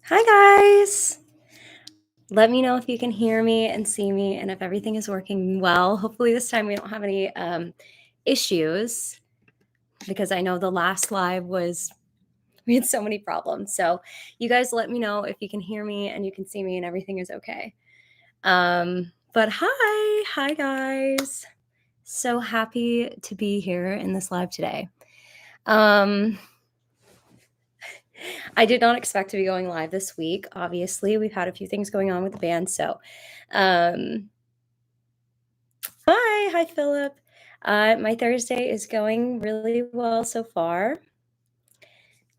Hi, guys. Let me know if you can hear me and see me and if everything is working well. Hopefully, this time we don't have any issues because I know the last live we had so many problems. So, you guys let me know if you can hear me and you can see me and everything is okay. But hi, guys. So happy to be here in this live today. Um, I did not expect to be going live this week. Obviously, we've had a few things going on with the band. So, um, hi, Philip. My Thursday is going really well so far.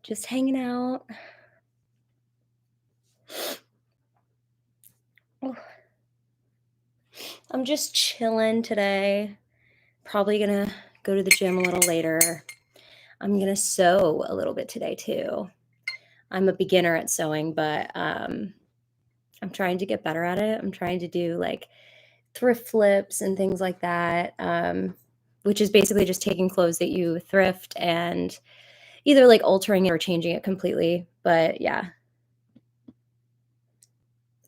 Just hanging out. Oh, I'm just chilling today. Probably gonna go to the gym a little later. I'm gonna sew a little bit today too. I'm a beginner at sewing, but I'm trying to get better at it. I'm trying to do like thrift flips and things like that, which is basically just taking clothes that you thrift and either like altering it or changing it completely. But yeah,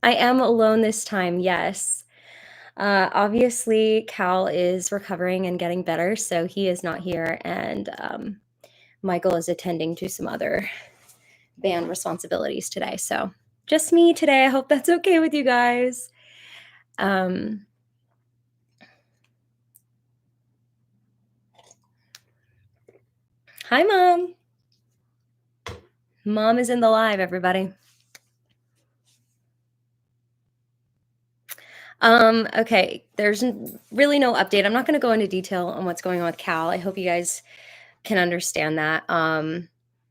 I am alone this time, yes. Obviously, Cal is recovering and getting better, so he is not here, and Michael is attending to some other band responsibilities today. So just me today. I hope that's okay with you guys. Um, Hi, Mom. Mom is in the live, everybody. Okay, there's really no update. I'm not going to go into detail on what's going on with Cal. I hope you guys can understand that.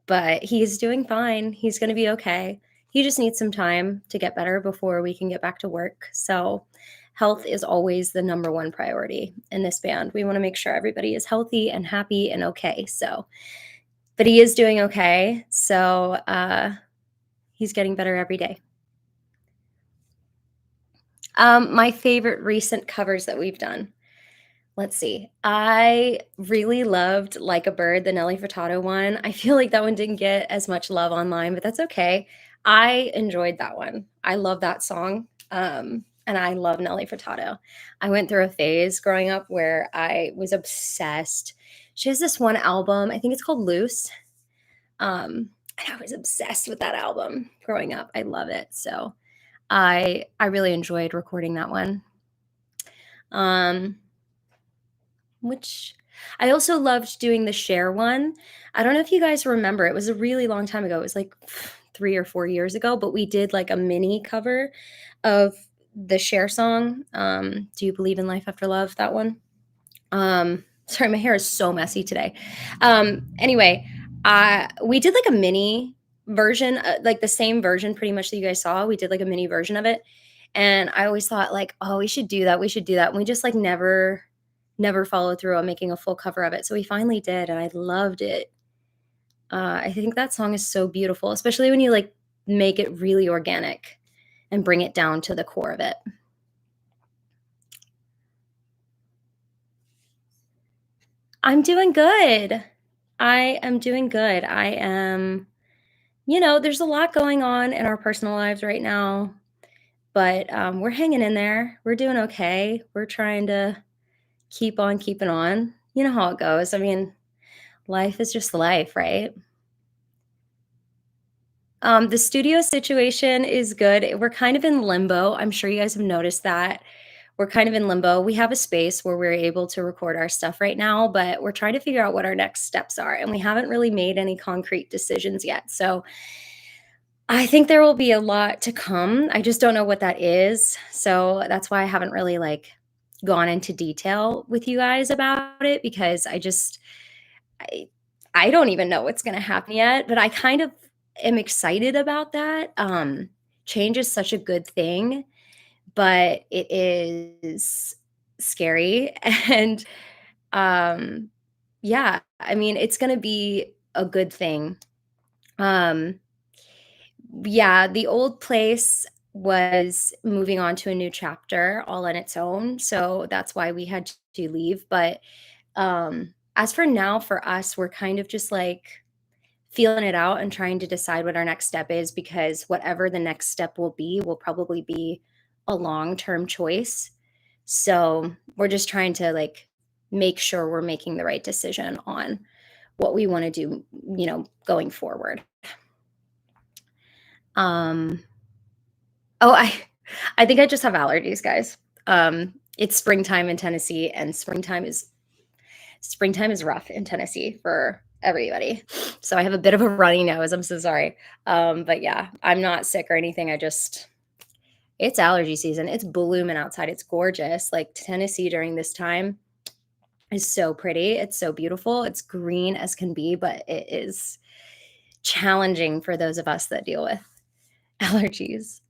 But he's doing fine. He's going to be okay. He just needs some time to get better before we can get back to work. So, health is always the number one priority in this band. We want to make sure everybody is healthy and happy and okay. So, but he is doing okay. So, he's getting better every day. My favorite recent covers that we've done. Let's see. I really loved Like a Bird, the Nelly Furtado one. I feel like that one didn't get as much love online, but that's okay. I enjoyed that one. I love that song. And I love Nelly Furtado. I went through a phase growing up where I was obsessed. She has this one album, I think it's called Loose. And I was obsessed with that album growing up. I love it. So I really enjoyed recording that one. Um, which I also loved doing the Cher one. I don't know if you guys remember, it was a really long time ago. It was like 3 or 4 years ago, but we did like a mini cover of the Cher song, Do You Believe in Life After Love, that one. Sorry, my hair is so messy today. Anyway, we did like a mini version, like the same version pretty much that you guys saw. We did like a mini version of it. And I always thought like, oh, we should do that. We should do that. And we just like never followed through on making a full cover of it. So we finally did, and I loved it. I think that song is so beautiful, especially when you like make it really organic and bring it down to the core of it. I'm doing good. I am doing good. There's a lot going on in our personal lives right now, but we're hanging in there. We're doing okay. We're trying to keep on keeping on. You know how it goes. I mean, life is just life, right? The studio situation is good. We're kind of in limbo. I'm sure you guys have noticed that. We're kind of in limbo. We have a space where we're able to record our stuff right now, but we're trying to figure out what our next steps are. And we haven't really made any concrete decisions yet. So I think there will be a lot to come. I just don't know what that is. So that's why I haven't really like gone into detail with you guys about it because I I don't even know what's gonna happen yet, but I kind of am excited about that. Change is such a good thing, but it is scary. And um, yeah, I mean, it's gonna be a good thing. Um, yeah, the old place was moving on to a new chapter all on its own, so that's why we had to leave. But as for now, for us, we're kind of just like feeling it out and trying to decide what our next step is because whatever the next step will probably be a long-term choice. So, we're just trying to, like, make sure we're making the right decision on what we wanna do, going forward. Um, oh, I think I just have allergies, guys. It's springtime in Tennessee, and springtime is rough in Tennessee for everybody. So I have a bit of a runny nose. I'm so sorry. But yeah, I'm not sick or anything. It's allergy season. It's blooming outside. It's gorgeous. Like Tennessee during this time is so pretty. It's so beautiful. It's green as can be, but it is challenging for those of us that deal with allergies.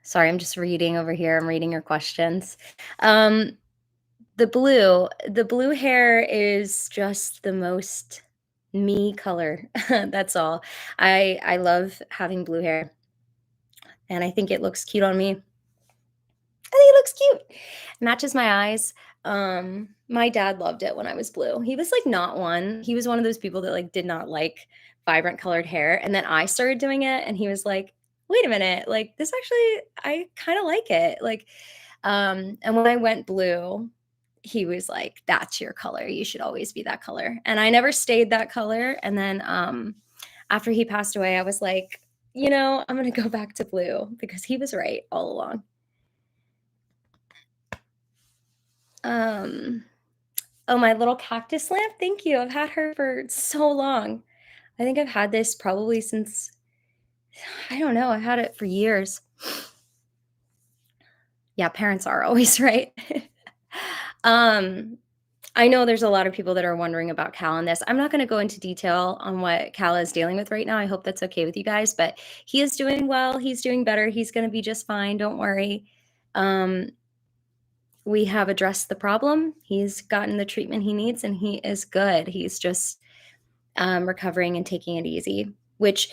Sorry, I'm just reading over here. I'm reading your questions. Um, the blue hair is just the most me color. That's all. I love having blue hair, and I think it looks cute on me. I think it looks cute. Matches my eyes. My dad loved it when I was blue. He was, like, not one. He was one of those people that, like, did not like vibrant colored hair, and then I started doing it, and he was like, "Wait a minute, like, this actually I kinda like it." Like, and when I went blue, he was like, "That's your color. You should always be that color." And I never stayed that color, and then, after he passed away, I was like, I'm gonna go back to blue," because he was right all along. Um, oh, my little cactus lamp, thank you. I've had her for so long. I think I've had this probably since I don't know, I've had it for years. Yeah, parents are always right. Um, I know there's a lot of people that are wondering about Cal on this. I'm not gonna go into detail on what Cal is dealing with right now. I hope that's okay with you guys, but he is doing well, he's doing better, he's gonna be just fine, don't worry. Um, we have addressed the problem. He's gotten the treatment he needs, and he is good. He's just recovering and taking it easy, which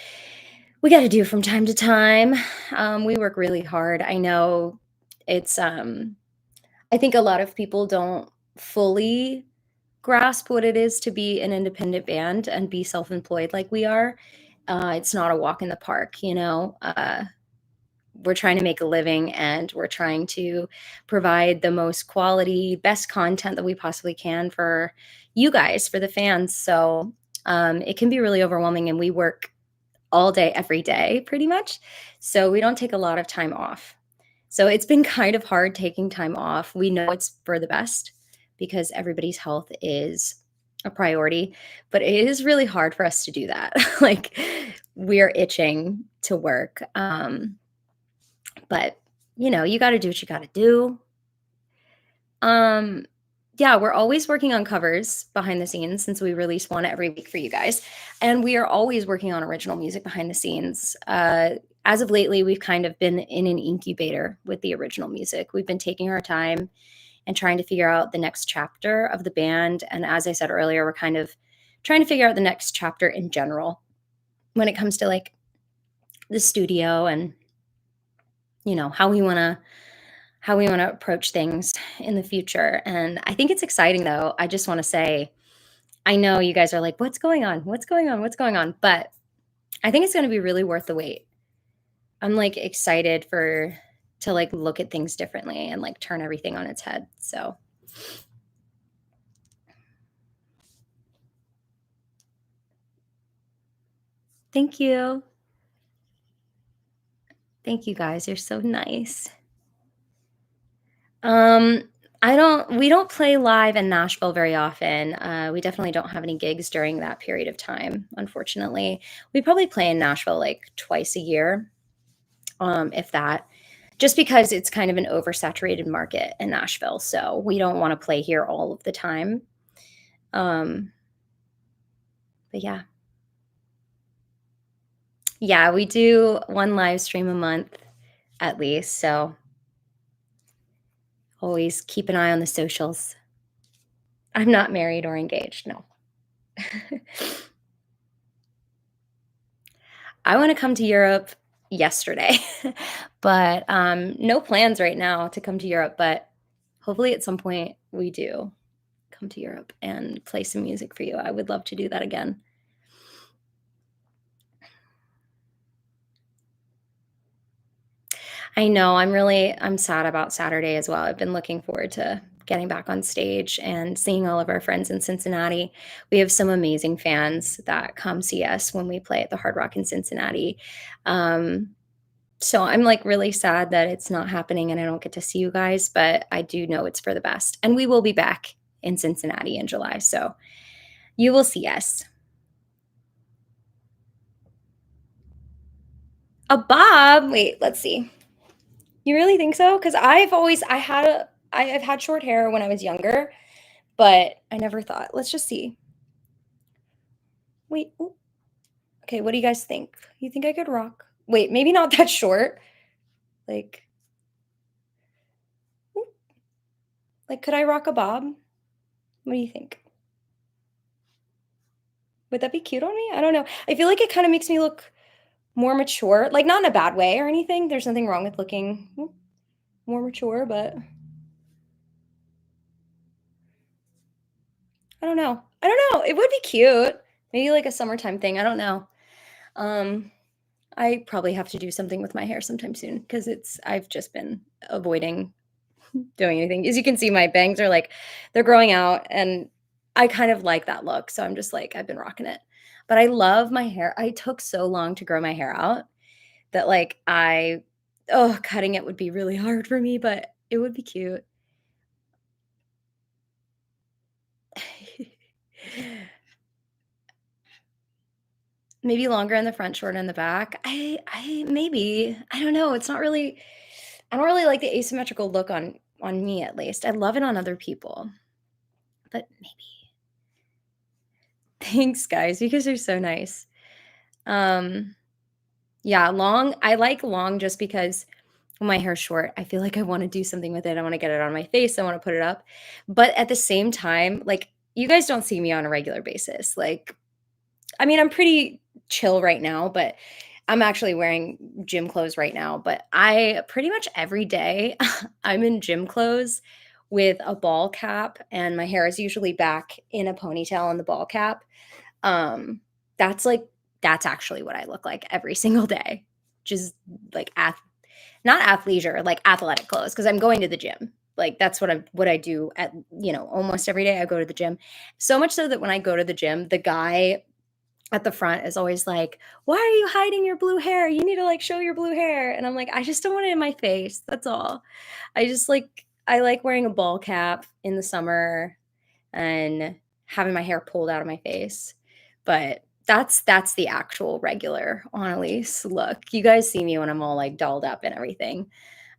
we got to do from time to time. We work really hard. I know it's, I think a lot of people don't fully grasp what it is to be an independent band and be self employed like we are. It's not a walk in the park, we're trying to make a living and we're trying to provide the most quality, best content that we possibly can for you guys, for the fans. So it can be really overwhelming, and we work all day, every day, pretty much. So we don't take a lot of time off. So it's been kind of hard taking time off. We know it's for the best because everybody's health is a priority, but it is really hard for us to do that. Like we're itching to work. But you got to do what you got to do. Um, yeah, we're always working on covers behind the scenes since we release one every week for you guys. And we are always working on original music behind the scenes. As of lately, we've kind of been in an incubator with the original music. We've been taking our time and trying to figure out the next chapter of the band. And as I said earlier, we're kind of trying to figure out the next chapter in general when it comes to like the studio and how we want to approach things in the future. And I think it's exciting though. I just want to say, I know you guys are like, what's going on? What's going on? What's going on? But I think it's going to be really worth the wait. I'm like excited for to like look at things differently and like turn everything on its head. So thank you. Thank you guys. You're so nice. Um, we don't play live in Nashville very often. We definitely don't have any gigs during that period of time, unfortunately. We probably play in Nashville like twice a year, if that, just because it's kind of an oversaturated market in Nashville. So we don't want to play here all of the time. Um, but yeah. Yeah, we do one live stream a month at least. So always keep an eye on the socials. I'm not married or engaged, no. I wanna come to Europe. yesterday. But, no plans right now to come to Europe, but hopefully at some point we do come to Europe and play some music for you. I would love to do that again. I know, I'm sad about Saturday as well. I've been looking forward to getting back on stage and seeing all of our friends in Cincinnati. We have some amazing fans that come see us when we play at the Hard Rock in Cincinnati. Um, so I'm, like, really sad that it's not happening and I don't get to see you guys, but I do know it's for the best, and we will be back in Cincinnati in July, so you will see us. A bob? Wait, let's see. You really think so? Because I've had short hair when I was younger, but I never thought. Let's just see. Wait, ooh, okay, what do you guys think? You think I could rock? Wait, maybe not that short. Like, ooh, like, could I rock a bob? What do you think? Would that be cute on me? I don't know. I feel like it kinda makes me look more mature, like, not in a bad way or anything. There's nothing wrong with looking more mature, but I don't know. I don't know. It would be cute. Maybe like a summertime thing. I don't know. Um, I probably have to do something with my hair sometime soon because I've just been avoiding doing anything. As you can see, my bangs are like they're growing out and I kind of like that look. So I'm just like, I've been rocking it. But I love my hair. I took so long to grow my hair out that like cutting it would be really hard for me, but it would be cute. Maybe longer in the front, shorter in the back. I maybe. I don't know. I don't really like the asymmetrical look on me at least. I love it on other people, but maybe. Thanks, guys. You guys are so nice. Um, yeah, long. I like long just because when my hair's short, I feel like I want to do something with it. I want to get it on my face. I want to put it up. But at the same time, like you guys don't see me on a regular basis. Like I mean, I'm pretty chill right now, but I'm actually wearing gym clothes right now. But I pretty much every day I'm in gym clothes with a ball cap, and my hair is usually back in a ponytail on the ball cap. Um, that's like that's actually what I look like every single day. Just like not athleisure, like athletic clothes, because I'm going to the gym. Like that's what I do at almost every day. I go to the gym. So much so that when I go to the gym, the guy at the front is always like, "Why are you hiding your blue hair? You need to, like, show your blue hair." And I'm like, "I just don't want it in my face, that's all." I like wearing a ball cap in the summer and having my hair pulled out of my face, but that's the actual regular Annalise look. You guys see me when I'm all, like, dolled up and everything,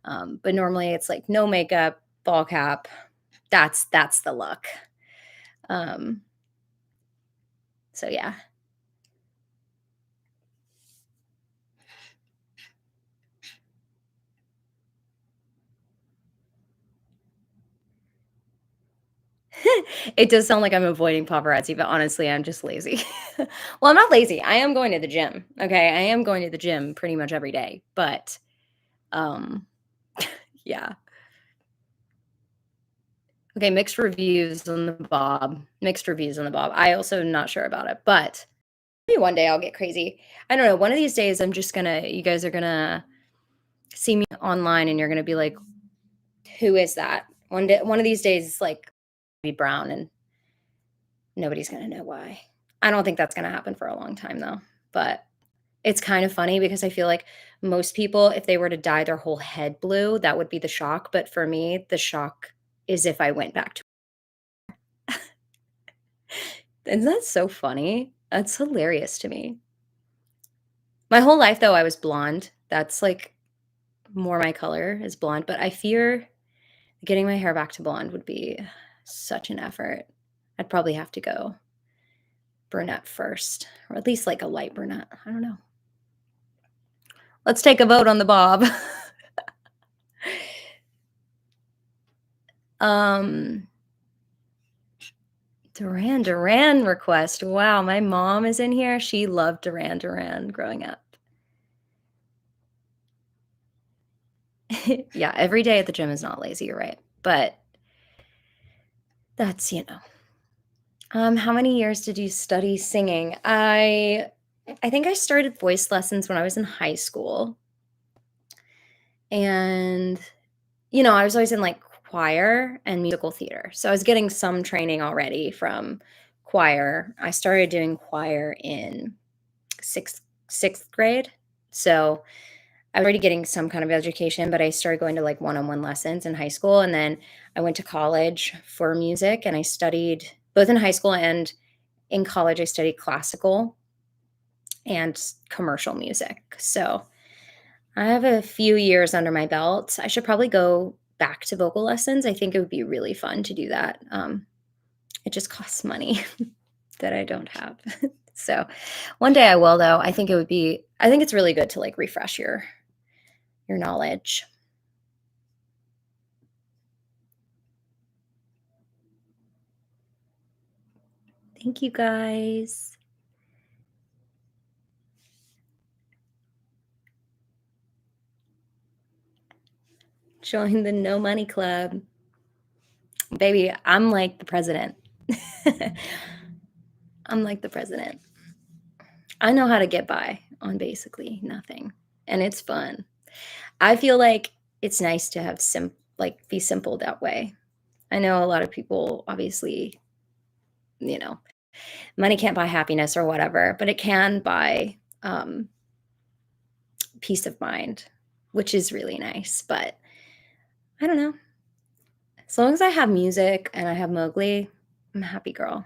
but normally it's, like, no makeup, ball cap. That's the look. Um, so yeah. It does sound like I'm avoiding paparazzi, but honestly, I'm just lazy. Well, I'm not lazy. I am going to the gym. Okay. I am going to the gym pretty much every day. But um yeah. Okay, mixed reviews on the Bob. Mixed reviews on the Bob. I also am not sure about it, but maybe one day I'll get crazy. I don't know. One of these days I'm just gonna you guys are gonna see me online and you're gonna be like, who is that? One of these days it's like be brown and nobody's gonna know why. I don't think that's gonna happen for a long time though. But it's kind of funny because I feel like most people, if they were to dye their whole head blue, that would be the shock. But for me, the shock is if I went back to. Isn't that so funny? That's hilarious to me. My whole life, though, I was blonde. That's like more my color is blonde. But I fear getting my hair back to blonde would be such an effort. I'd probably have to go brunette first, or at least like a light brunette. I don't know. Let's take a vote on the bob. um, Duran Duran request. Wow, my mom is in here. She loved Duran Duran growing up. Yeah, every day at the gym is not lazy, you're right. But that's, how many years did you study singing? I think I started voice lessons when I was in high school. And, I was always in like choir and musical theater. So I was getting some training already from choir. I started doing choir in sixth grade. So I was already getting some kind of education, but I started going to like one-on-one lessons in high school. And then I went to college for music and I studied both in high school and in college. I studied classical and commercial music. So I have a few years under my belt. I should probably go back to vocal lessons. I think it would be really fun to do that. It just costs money that I don't have. So one day I will, though. I think it's really good to like refresh your knowledge. Thank you guys. Join the No Money Club. Baby, I'm like the president. I'm like the president. I know how to get by on basically nothing, and it's fun. I feel like it's nice to have be simple that way. I know a lot of people obviously, you know, money can't buy happiness or whatever, but it can buy peace of mind, which is really nice. But I don't know. As long as I have music and I have Mowgli, I'm a happy girl.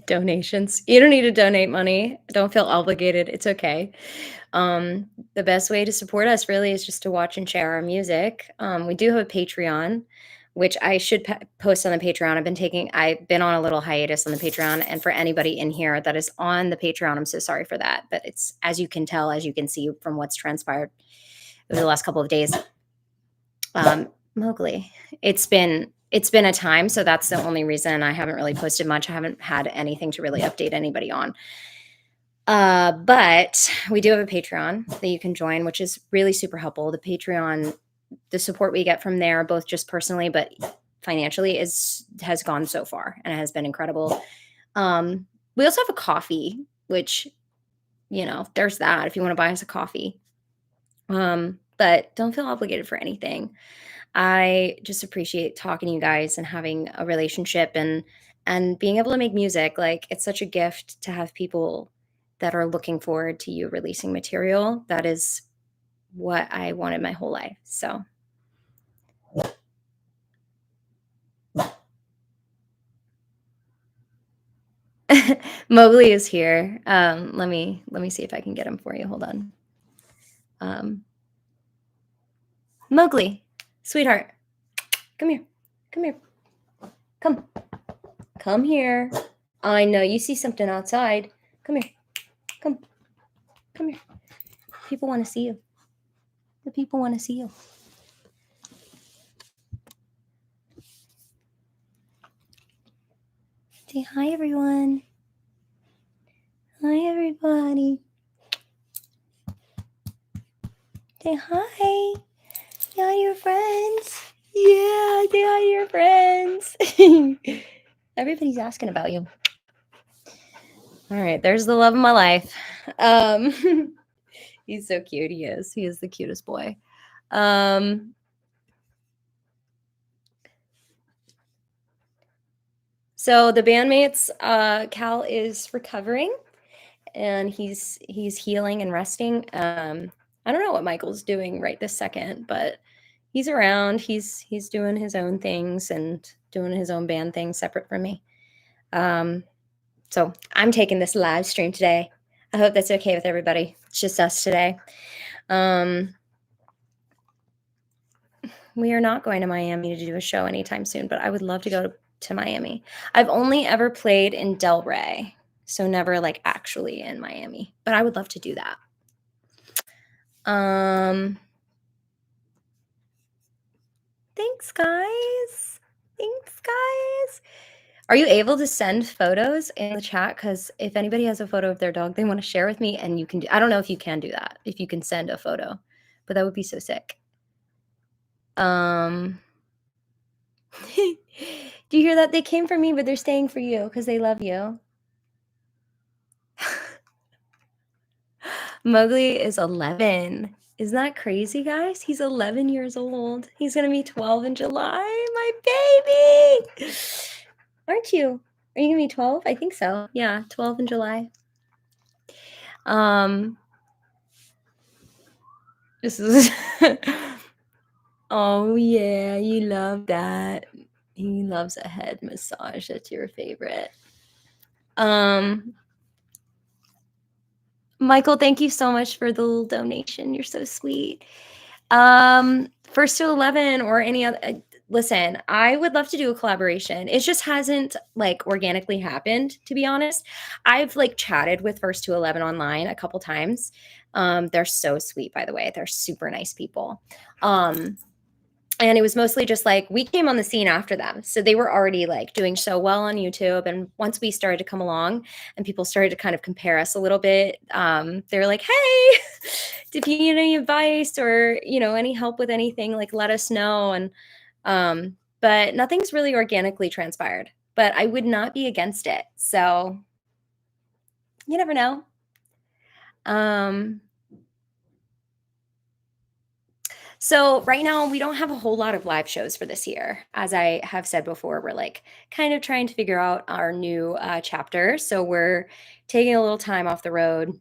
Donations. You don't need to donate money. Don't feel obligated. It's okay. The best way to support us really is just to watch and share our music. We do have a Patreon, which I should post on the Patreon. I've been on a little hiatus on the Patreon. And for anybody in here that is on the Patreon, I'm so sorry for that. But it's, as you can tell, as you can see from what's transpired over the last couple of days, Mowgli. It's been a time, so that's the only reason I haven't really posted much. I haven't had anything to really update anybody on. But we do have a Patreon that you can join, which is really super helpful. The Patreon, the support we get from there, both just personally but financially, has gone so far and it has been incredible. We also have a coffee, which there's that if you want to buy us a coffee. But don't feel obligated for anything. I just appreciate talking to you guys and having a relationship and being able to make music. Like, it's such a gift to have people that are looking forward to you releasing material. That is what I wanted my whole life. So Mowgli is here. Let me see if I can get him for you. Hold on. Mowgli, sweetheart, come here. Come here. Come here. I know you see something outside. Come here. Come here. People want to see you. The people want to see you. Say hi, everyone. Hi, everybody. Say hi. Say hi to your friends. Yeah, say hi to your friends. Everybody's asking about you. All right, there's the love of my life. He's so cute. He is. He is the cutest boy. So the bandmates, Cal is recovering and he's healing and resting. I don't know what Michael's doing right this second, but he's around. He's doing his own things and doing his own band thing separate from me. So I'm taking this live stream today. I hope that's okay with everybody. It's just us today. We are not going to Miami to do a show anytime soon, but I would love to go to Miami. I've only ever played in Delray, so never like actually in Miami, but I would love to do that. Thanks, guys. Thanks, guys. Are you able to send photos in the chat? Because if anybody has a photo of their dog they wanna share with me and you can do I don't know if you can do that, if you can send a photo, but that would be so sick. Um, do you hear that? They came for me, but they're staying for you because they love you. Mowgli is 11. Isn't that crazy, guys? He's 11 years old. He's gonna be 12 in July, my baby! Aren't you? Are you gonna be 12? I think so. Yeah, 12 in July. Um, this is Oh, yeah, you love that. He loves a head massage. That's your favorite. Um, Michael, thank you so much for the little donation. You're so sweet. First to 11 or any other listen, I would love to do a collaboration. It just hasn't, like, organically happened, to be honest. I've, like, chatted with First to 11 online a couple times. They're so sweet, by the way. They're super nice people. And it was mostly just like we came on the scene after them. So they were already like doing so well on YouTube. And once we started to come along and people started to kind of compare us a little bit, they were like, hey, if you need any advice or, any help with anything, like let us know. And but nothing's really organically transpired. But I would not be against it. So you never know. Um, So right now we don't have a whole lot of live shows for this year. As I have said before, we're like kind of trying to figure out our new chapter. So we're taking a little time off the road.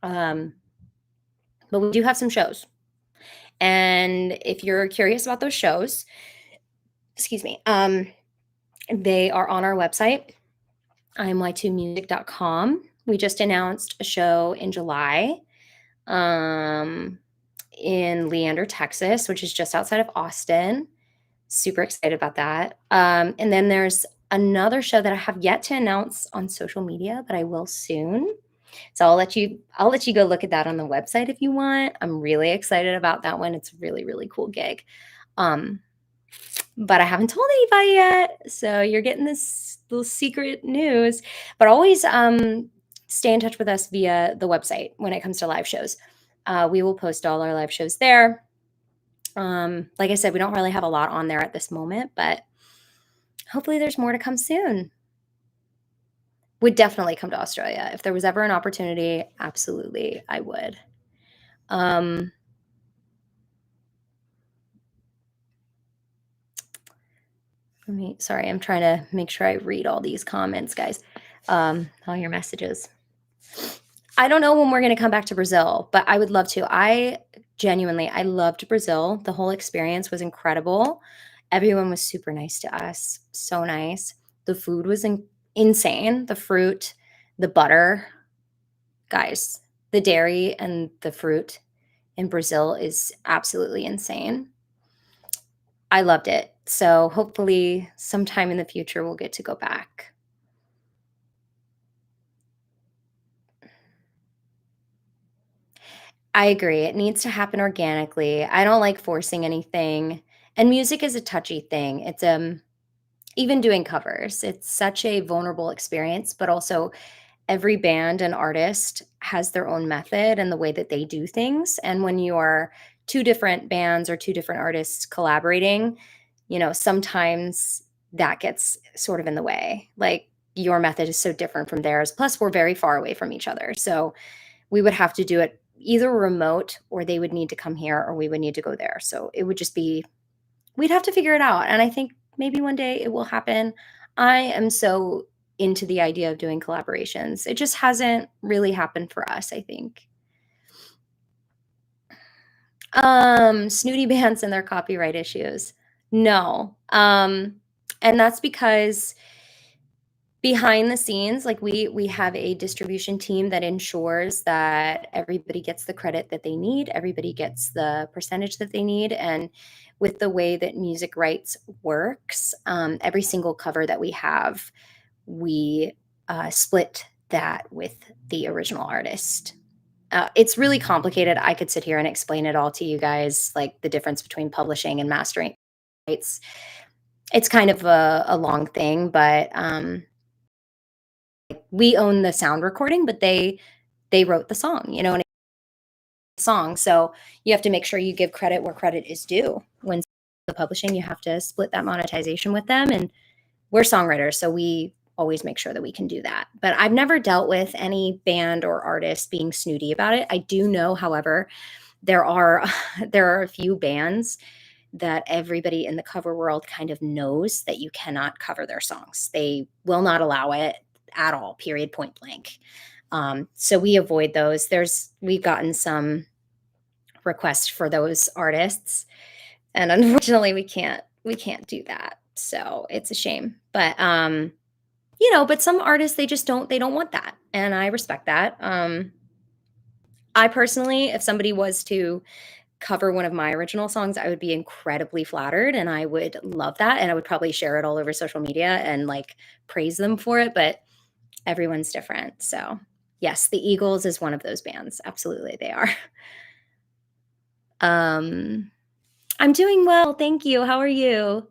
Um, but we do have some shows. And if you're curious about those shows, excuse me, they are on our website,imy2music.com. We just announced a show in July in Leander, Texas, which is just outside of Austin. Super excited about that. And then there's another show that I have yet to announce on social media, but I will soon. So I'll let you go look at that on the website if you want. I'm really excited about that one. It's a really, really cool gig. Um, but I haven't told anybody yet. So you're getting this little secret news. But always stay in touch with us via the website when it comes to live shows. We will post all our live shows there. Like I said, we don't really have a lot on there at this moment, but hopefully there's more to come soon. Would definitely come to Australia. If there was ever an opportunity, absolutely, I would. Um, sorry, I'm trying to make sure I read all these comments, guys. All your messages. I don't know when we're going to come back to Brazil, but I would love to. I loved Brazil. The whole experience was incredible. Everyone was super nice to us. So nice. The food was insane. The fruit, the butter, guys, the dairy and the fruit in Brazil is absolutely insane. I loved it. So hopefully sometime in the future we'll get to go back. I agree. It needs to happen organically. I don't like forcing anything. And music is a touchy thing. It's even doing covers. It's such a vulnerable experience, but also every band and artist has their own method and the way that they do things. And when you are two different bands or two different artists collaborating, sometimes that gets sort of in the way. Like your method is so different from theirs. Plus, we're very far away from each other. So we would have to do it either remote or they would need to come here or we would need to go there. So it would just be, we'd have to figure it out. And I think maybe one day it will happen. I am so into the idea of doing collaborations. It just hasn't really happened for us, I think. Snooty bands and their copyright issues. No. And that's because behind the scenes, like we have a distribution team that ensures that everybody gets the credit that they need, everybody gets the percentage that they need, and with the way that music rights works, every single cover that we have, we split that with the original artist. It's really complicated. I could sit here and explain it all to you guys, like the difference between publishing and mastering. It's it's kind of a long thing, but, we own the sound recording, but they wrote the song, you know, and song, so you have to make sure you give credit where credit is due. When the publishing, you have to split that monetization with them, and we're songwriters, so we always make sure that we can do that. But I've never dealt with any band or artist being snooty about it. I do know, however, there are there are a few bands that everybody in the cover world kind of knows that you cannot cover their songs. They will not allow it at all, period, point blank. So we avoid those. We've gotten some requests for those artists, and unfortunately, we can't do that. So it's a shame. But but some artists they don't want that, and I respect that. I personally, if somebody was to cover one of my original songs, I would be incredibly flattered and I would love that. And I would probably share it all over social media and like praise them for it. But everyone's different. So, yes, the Eagles is one of those bands. Absolutely, they are. Um, I'm doing well. Thank you. How are you?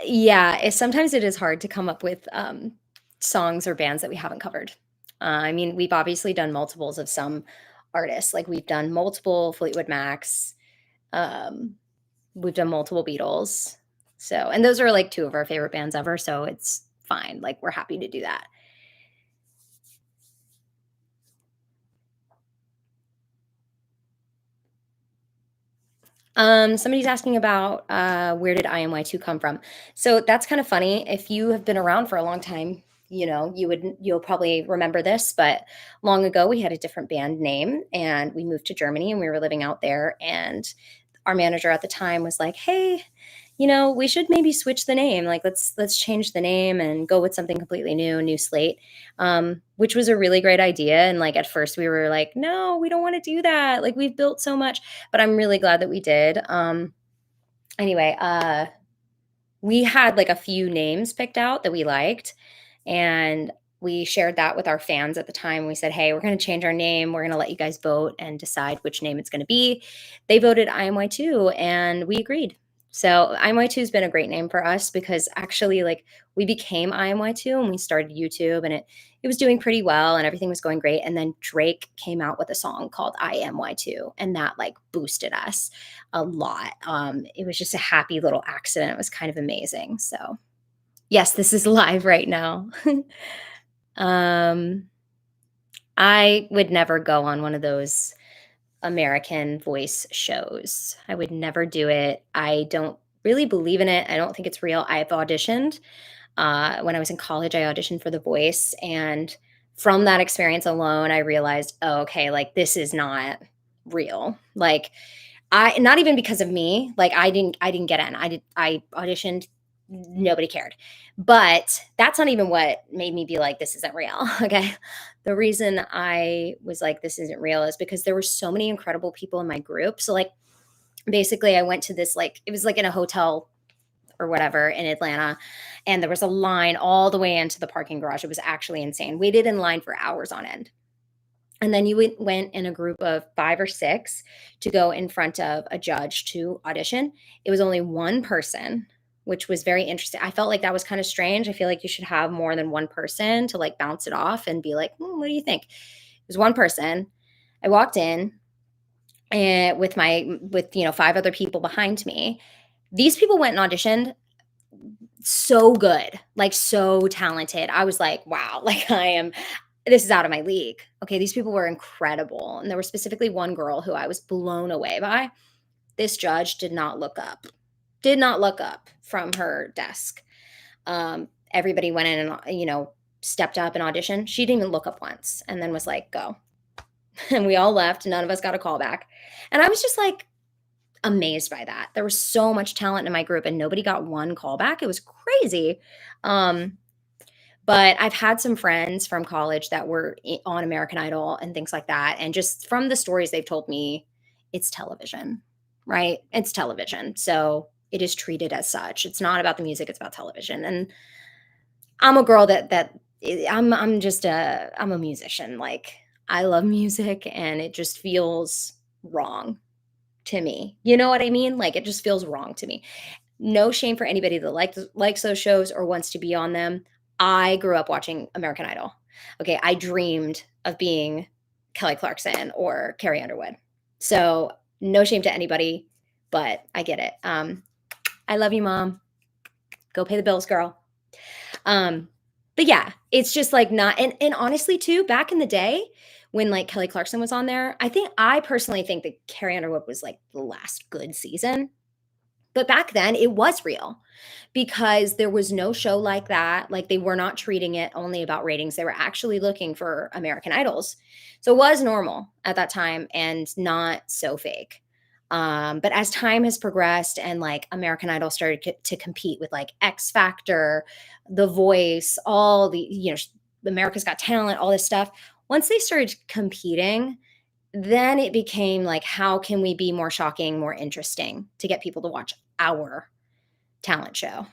Yeah, sometimes it is hard to come up with songs or bands that we haven't covered. I mean, we've obviously done multiples of some artists. Like we've done multiple Fleetwood Macs. Um, we've done multiple Beatles. So, and those are like two of our favorite bands ever. So it's fine. Like we're happy to do that. Somebody's asking about where did IMY2 come from? So that's kind of funny. If you have been around for a long time, you'll probably remember this, but long ago we had a different band name and we moved to Germany and we were living out there and our manager at the time was like, "Hey, we should maybe switch the name. Like, let's change the name and go with something completely new, new slate." Which was a really great idea. And like at first, we were like, "No, we don't want to do that. Like, we've built so much." But I'm really glad that we did. Anyway, we had like a few names picked out that we liked, and we shared that with our fans at the time. We said, "Hey, we're going to change our name. We're going to let you guys vote and decide which name it's going to be." They voted IMY2 and we agreed. So IMY2 has been a great name for us because actually like we became IMY2 and we started YouTube and it was doing pretty well and everything was going great. And then Drake came out with a song called IMY2 and that like boosted us a lot. It was just a happy little accident. It was kind of amazing. So yes, this is live right now. Um, I would never go on one of those American Voice shows. I would never do it. I don't really believe in it. I don't think it's real. I've auditioned. When I was in college, I auditioned for The Voice, and from that experience alone, I realized, oh, okay, like this is not real. Like I not even because of me, like I didn't get in. I auditioned, nobody cared. But that's not even what made me be like this isn't real, okay? The reason I was like this isn't real is because there were so many incredible people in my group. So like basically I went to this like it was like in a hotel or whatever in Atlanta and there was a line all the way into the parking garage. It was actually insane. Waited in line for hours on end. And then you went in a group of 5 or 6 to go in front of a judge to audition. It was only one person, which was very interesting. I felt like that was kinda strange. I feel like you should have more than one person to, like, bounce it off and be like, "Hmm, what do you think?" It was one person. I walked in and with 5 other people behind me. These people went and auditioned so good, like, so talented. I was like, "Wow, like, this is out of my league." Okay, these people were incredible, and there was specifically one girl who I was blown away by. This judge did not look up from her desk. Everybody went in and, stepped up and auditioned. She didn't even look up once and then was like, "Go." And we all left, none of us got a call back. And I was just, like, amazed by that. There was so much talent in my group and nobody got one call back. It was crazy. Um, but I've had some friends from college that were on American Idol and things like that. And just from the stories they've told me, it's television, right? It's television. So it is treated as such. It's not about the music, it's about television. And I'm a girl I'm a musician. Like I love music and it just feels wrong. to me. You know what I mean? Like, it just feels wrong to me. No shame for anybody that likes those shows or wants to be on them. I grew up watching American Idol. Okay, I dreamed of being Kelly Clarkson or Carrie Underwood. So, no shame to anybody, but I get it. I love you, mom. Go pay the bills, girl. But yeah, it's just like not and honestly too, back in the day when like Kelly Clarkson was on there, I personally think that Carrie Underwood was like the last good season. But back then it was real because there was no show like that. Like they were not treating it only about ratings. They were actually looking for American Idols. So it was normal at that time and not so fake. But as time has progressed and like American Idol started to compete with like X Factor, The Voice, all the, America's Got Talent, all this stuff, once they started competing, then it became like, how can we be more shocking, more interesting to get people to watch our talent show?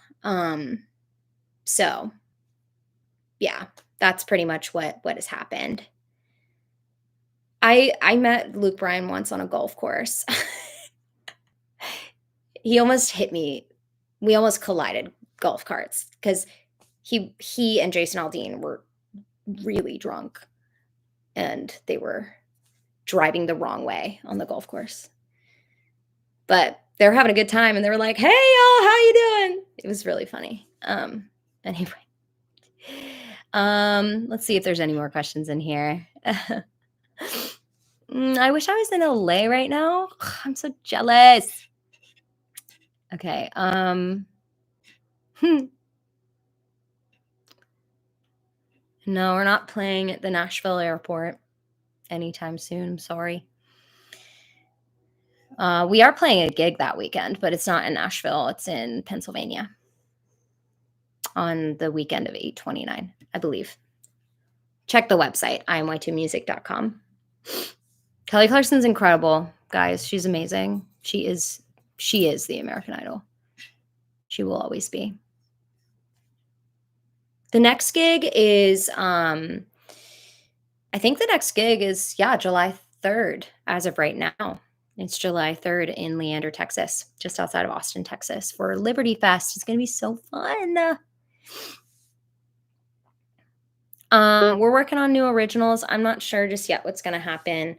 So yeah, that's pretty much what has happened. I met Luke Bryan once on a golf course. He almost hit me. We almost collided golf carts because he and Jason Aldean were really drunk and they were driving the wrong way on the golf course. But they were having a good time and they were like, "Hey y'all, how you doing?" It was really funny. Anyway. Let's see if there's any more questions in here. I wish I was in LA right now. I'm so jealous. Okay. No, we're not playing at the Nashville airport anytime soon. I'm sorry. We are playing a gig that weekend, but it's not in Nashville. It's in Pennsylvania on the weekend of 8/29, I believe. Check the website,imy2music.com. Kelly Clarkson's incredible, guys. She's amazing. She is the American Idol. She will always be. The next gig is I think the next gig is July 3rd as of right now. It's July 3rd in Leander, Texas, just outside of Austin, Texas for Liberty Fest. It's going to be so fun. We're working on new originals. I'm not sure just yet what's going to happen.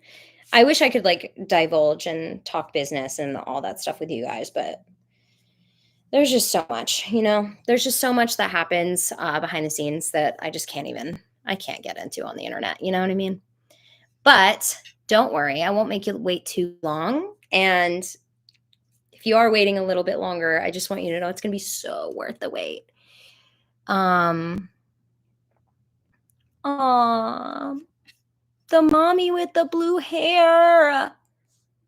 I wish I could like divulge and talk business and all that stuff with you guys, but there's just so much, there's just so much that happens behind the scenes that I just can't get into on the internet. You know what I mean? But don't worry, I won't make you wait too long. And if you are waiting a little bit longer, I just want you to know it's going to be so worth the wait. The mommy with the blue hair.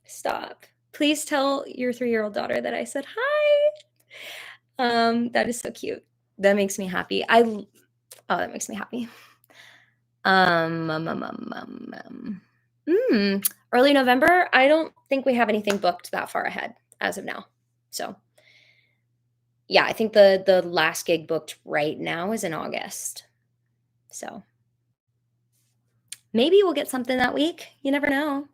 Stop. Please tell your 3-year-old daughter that I said hi. That is so cute. That makes me happy. That makes me happy. Early November, I don't think we have anything booked that far ahead as of now. So yeah, I think the last gig booked right now is in August. So maybe we'll get something that week. You never know.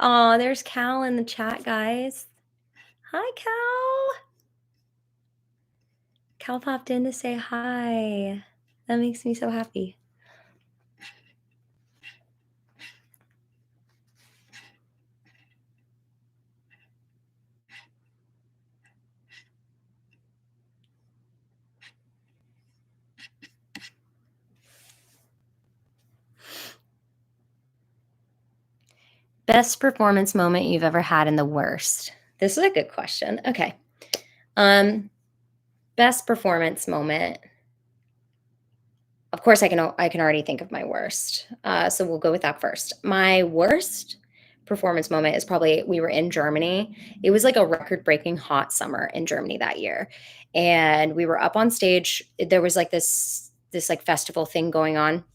Oh, there's Cal in the chat, guys. Hi, Cal. Cal popped in to say hi. That makes me so happy. Best performance moment you've ever had and the worst? This is a good question. Okay. Best performance moment. Of course, I can already think of my worst. So we'll go with that first. My worst performance moment is probably we were in Germany. It was like a record-breaking hot summer in Germany that year. And we were up on stage. There was like this like festival thing going on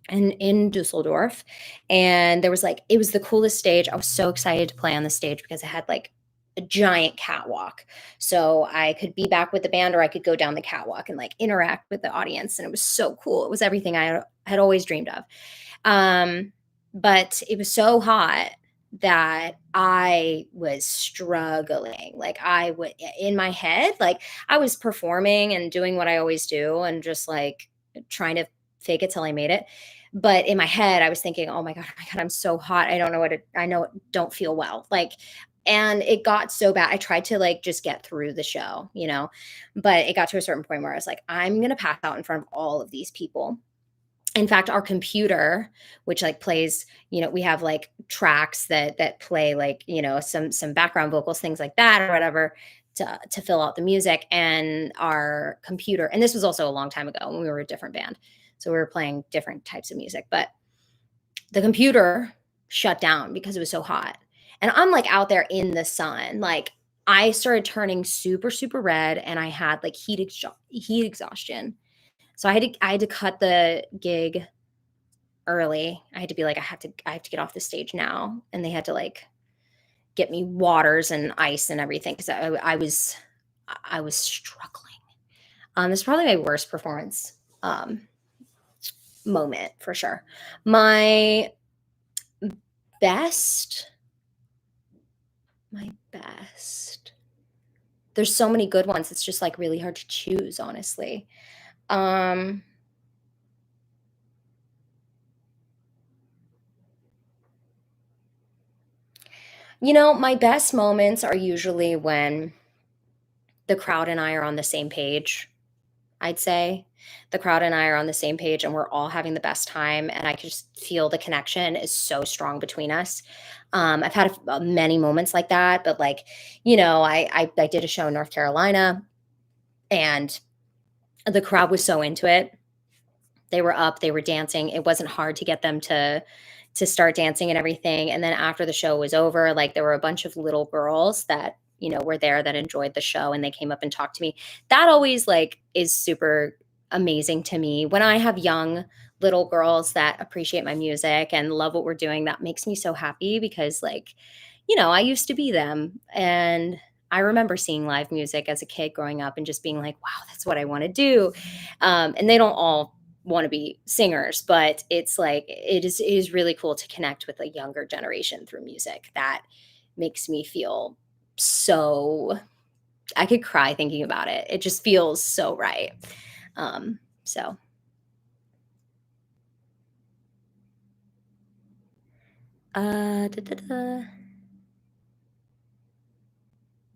in Dusseldorf. And there was like, it was the coolest stage. I was so excited to play on the stage because it had like a giant catwalk. So I could be back with the band or I could go down the catwalk and like interact with the audience. And it was so cool. It was everything I had always dreamed of. Um, but it was so hot that I was struggling. Like I would in my head, like I was performing and doing what I always do and just like trying to fake it till I made it. But in my head, I was thinking, oh my God, I'm so hot. I don't know what I know, don't feel well. Like, and it got so bad. I tried to like just get through the show, but it got to a certain point where I was like, I'm going to pass out in front of all of these people. In fact, our computer, which like plays, we have like tracks that play like, some background vocals, things like that or whatever to fill out the music. And our computer, and this was also a long time ago when we were a different band. So we were playing different types of music, but the computer shut down because it was so hot. And I'm like out there in the sun, like I started turning super, super red and I had like heat exhaustion. So I had to cut the gig early. I had to be like, I have to get off the stage now. And they had to like get me waters and ice and everything because I was struggling. This is probably my worst performance moment for sure. My best, my best. There's so many good ones. It's just like really hard to choose, honestly. Um, my best moments are usually when the crowd and I are on the same page, I'd say. The crowd and I are on the same page and we're all having the best time, and I can just feel the connection is so strong between us. I've had many moments like that, but like, I did a show in North Carolina and the crowd was so into it. They were up, they were dancing. It wasn't hard to get them to start dancing and everything. And then after the show was over, like there were a bunch of little girls that, were there that enjoyed the show and they came up and talked to me. That always like is super amazing to me. When I have young little girls that appreciate my music and love what we're doing, that makes me so happy because like, I used to be them and I remember seeing live music as a kid growing up and just being like, wow, that's what I want to do. And they don't all want to be singers, but it's like it is really cool to connect with a younger generation through music. That makes me feel so I could cry thinking about it. It just feels so right. So da, da, da.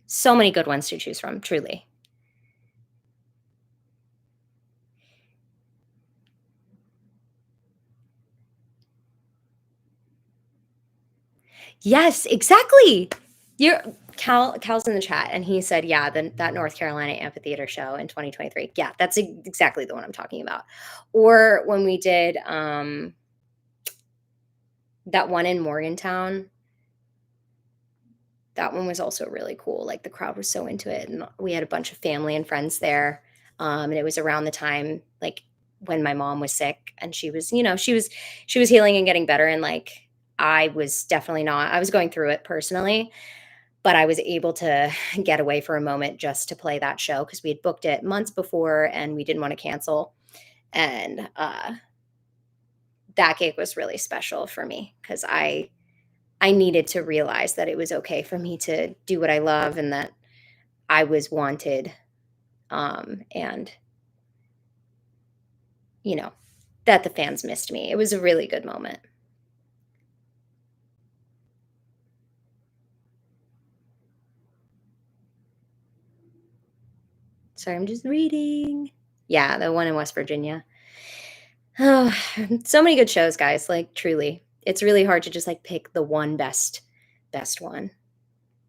So many good ones to choose from, truly. Yes, exactly. You're Cal's in the chat and he said, yeah, that North Carolina amphitheater show in 2023. Yeah, that's exactly the one I'm talking about. Or when we did that one in Morgantown, that one was also really cool. Like the crowd was so into it and we had a bunch of family and friends there. And it was around the time like when my mom was sick and she was healing and getting better and like I was definitely not. I was going through it personally, but I was able to get away for a moment just to play that show because we had booked it months before and we didn't want to cancel. And that gig was really special for me because I needed to realize that it was okay for me to do what I love and that I was wanted. And you know that the fans missed me. It was a really good moment. Sorry, I'm just reading. Yeah, the one in West Virginia. Oh, so many good shows, guys. Like truly, it's really hard to just like pick the one best one.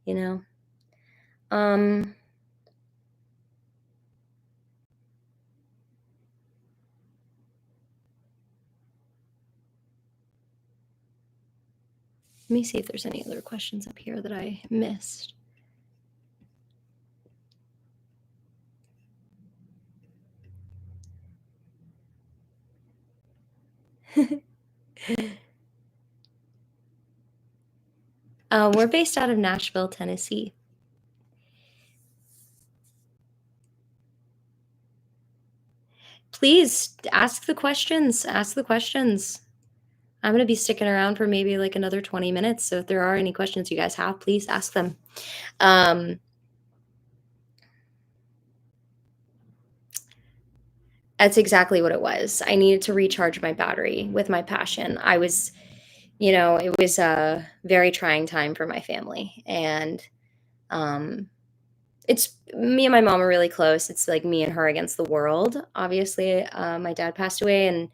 You know. Um, Let me see if there's any other questions up here that I missed. We're based out of Nashville, Tennessee. Please ask the questions. Ask the questions. I'm going to be sticking around for maybe like another 20 minutes. So if there are any questions you guys have, please ask them. Um, that's exactly what it was. I needed to recharge my battery with my passion. It was a very trying time for my family. And um, it's me and my mom are really close. It's like me and her against the world. Obviously, my dad passed away, and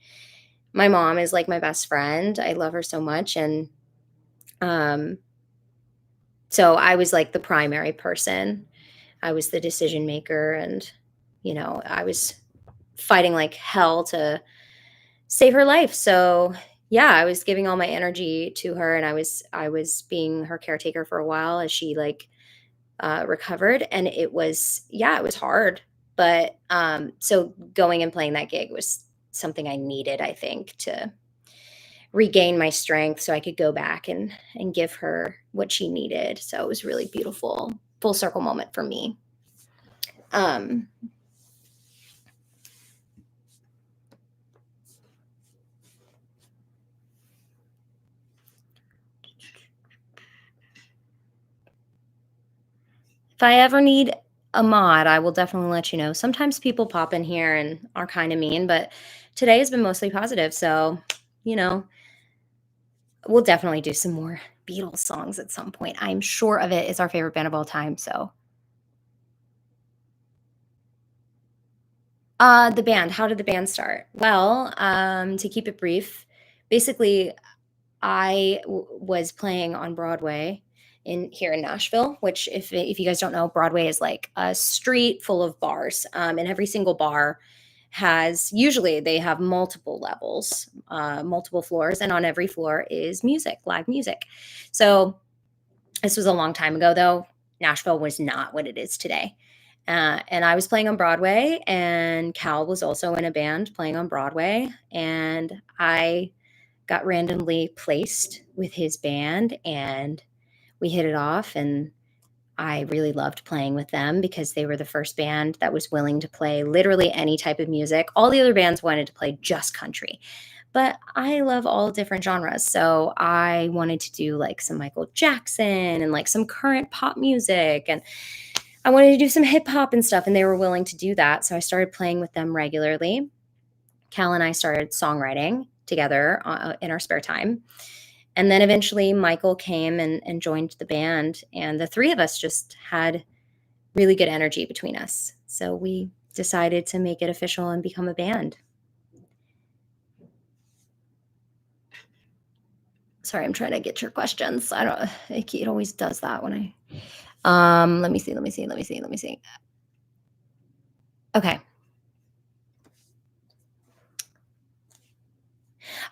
my mom is like my best friend. I love her so much. And um, so I was like the primary person. I was the decision maker, and, I was fighting like hell to save her life. So, yeah, I was giving all my energy to her, and I was being her caretaker for a while as she like recovered, and it was hard. But so going and playing that gig was something I needed, I think, to regain my strength so I could go back and give her what she needed. So it was really beautiful, full circle moment for me. Um, if I ever need a mod, I will definitely let you know. Sometimes people pop in here and are kind of mean, but today has been mostly positive. So, you know, we'll definitely do some more Beatles songs at some point. I'm sure of it. It's our favorite band of all time. So, the band, how did the band start? Well, to keep it brief, basically, was playing on Broadway in here in Nashville, which if you guys don't know, Broadway is like a street full of bars, and every single bar has usually they have multiple levels, multiple floors, and on every floor is music, live music. So this was a long time ago, though. Nashville was not what it is today. And I was playing on Broadway, and Cal was also in a band playing on Broadway. And I got randomly placed with his band, and we hit it off. And I really loved playing with them because they were the first band that was willing to play literally any type of music. All the other bands wanted to play just country, but I love all different genres. So I wanted to do like some Michael Jackson and like some current pop music. And I wanted to do some hip hop and stuff. And they were willing to do that. So I started playing with them regularly. Cal and I started songwriting together in our spare time. And then eventually Michael came and joined the band. And the three of us just had really good energy between us. So we decided to make it official and become a band. Sorry, I'm trying to get your questions. I don't. It always does that when I. Let me see. Let me see. Let me see. Let me see. Okay.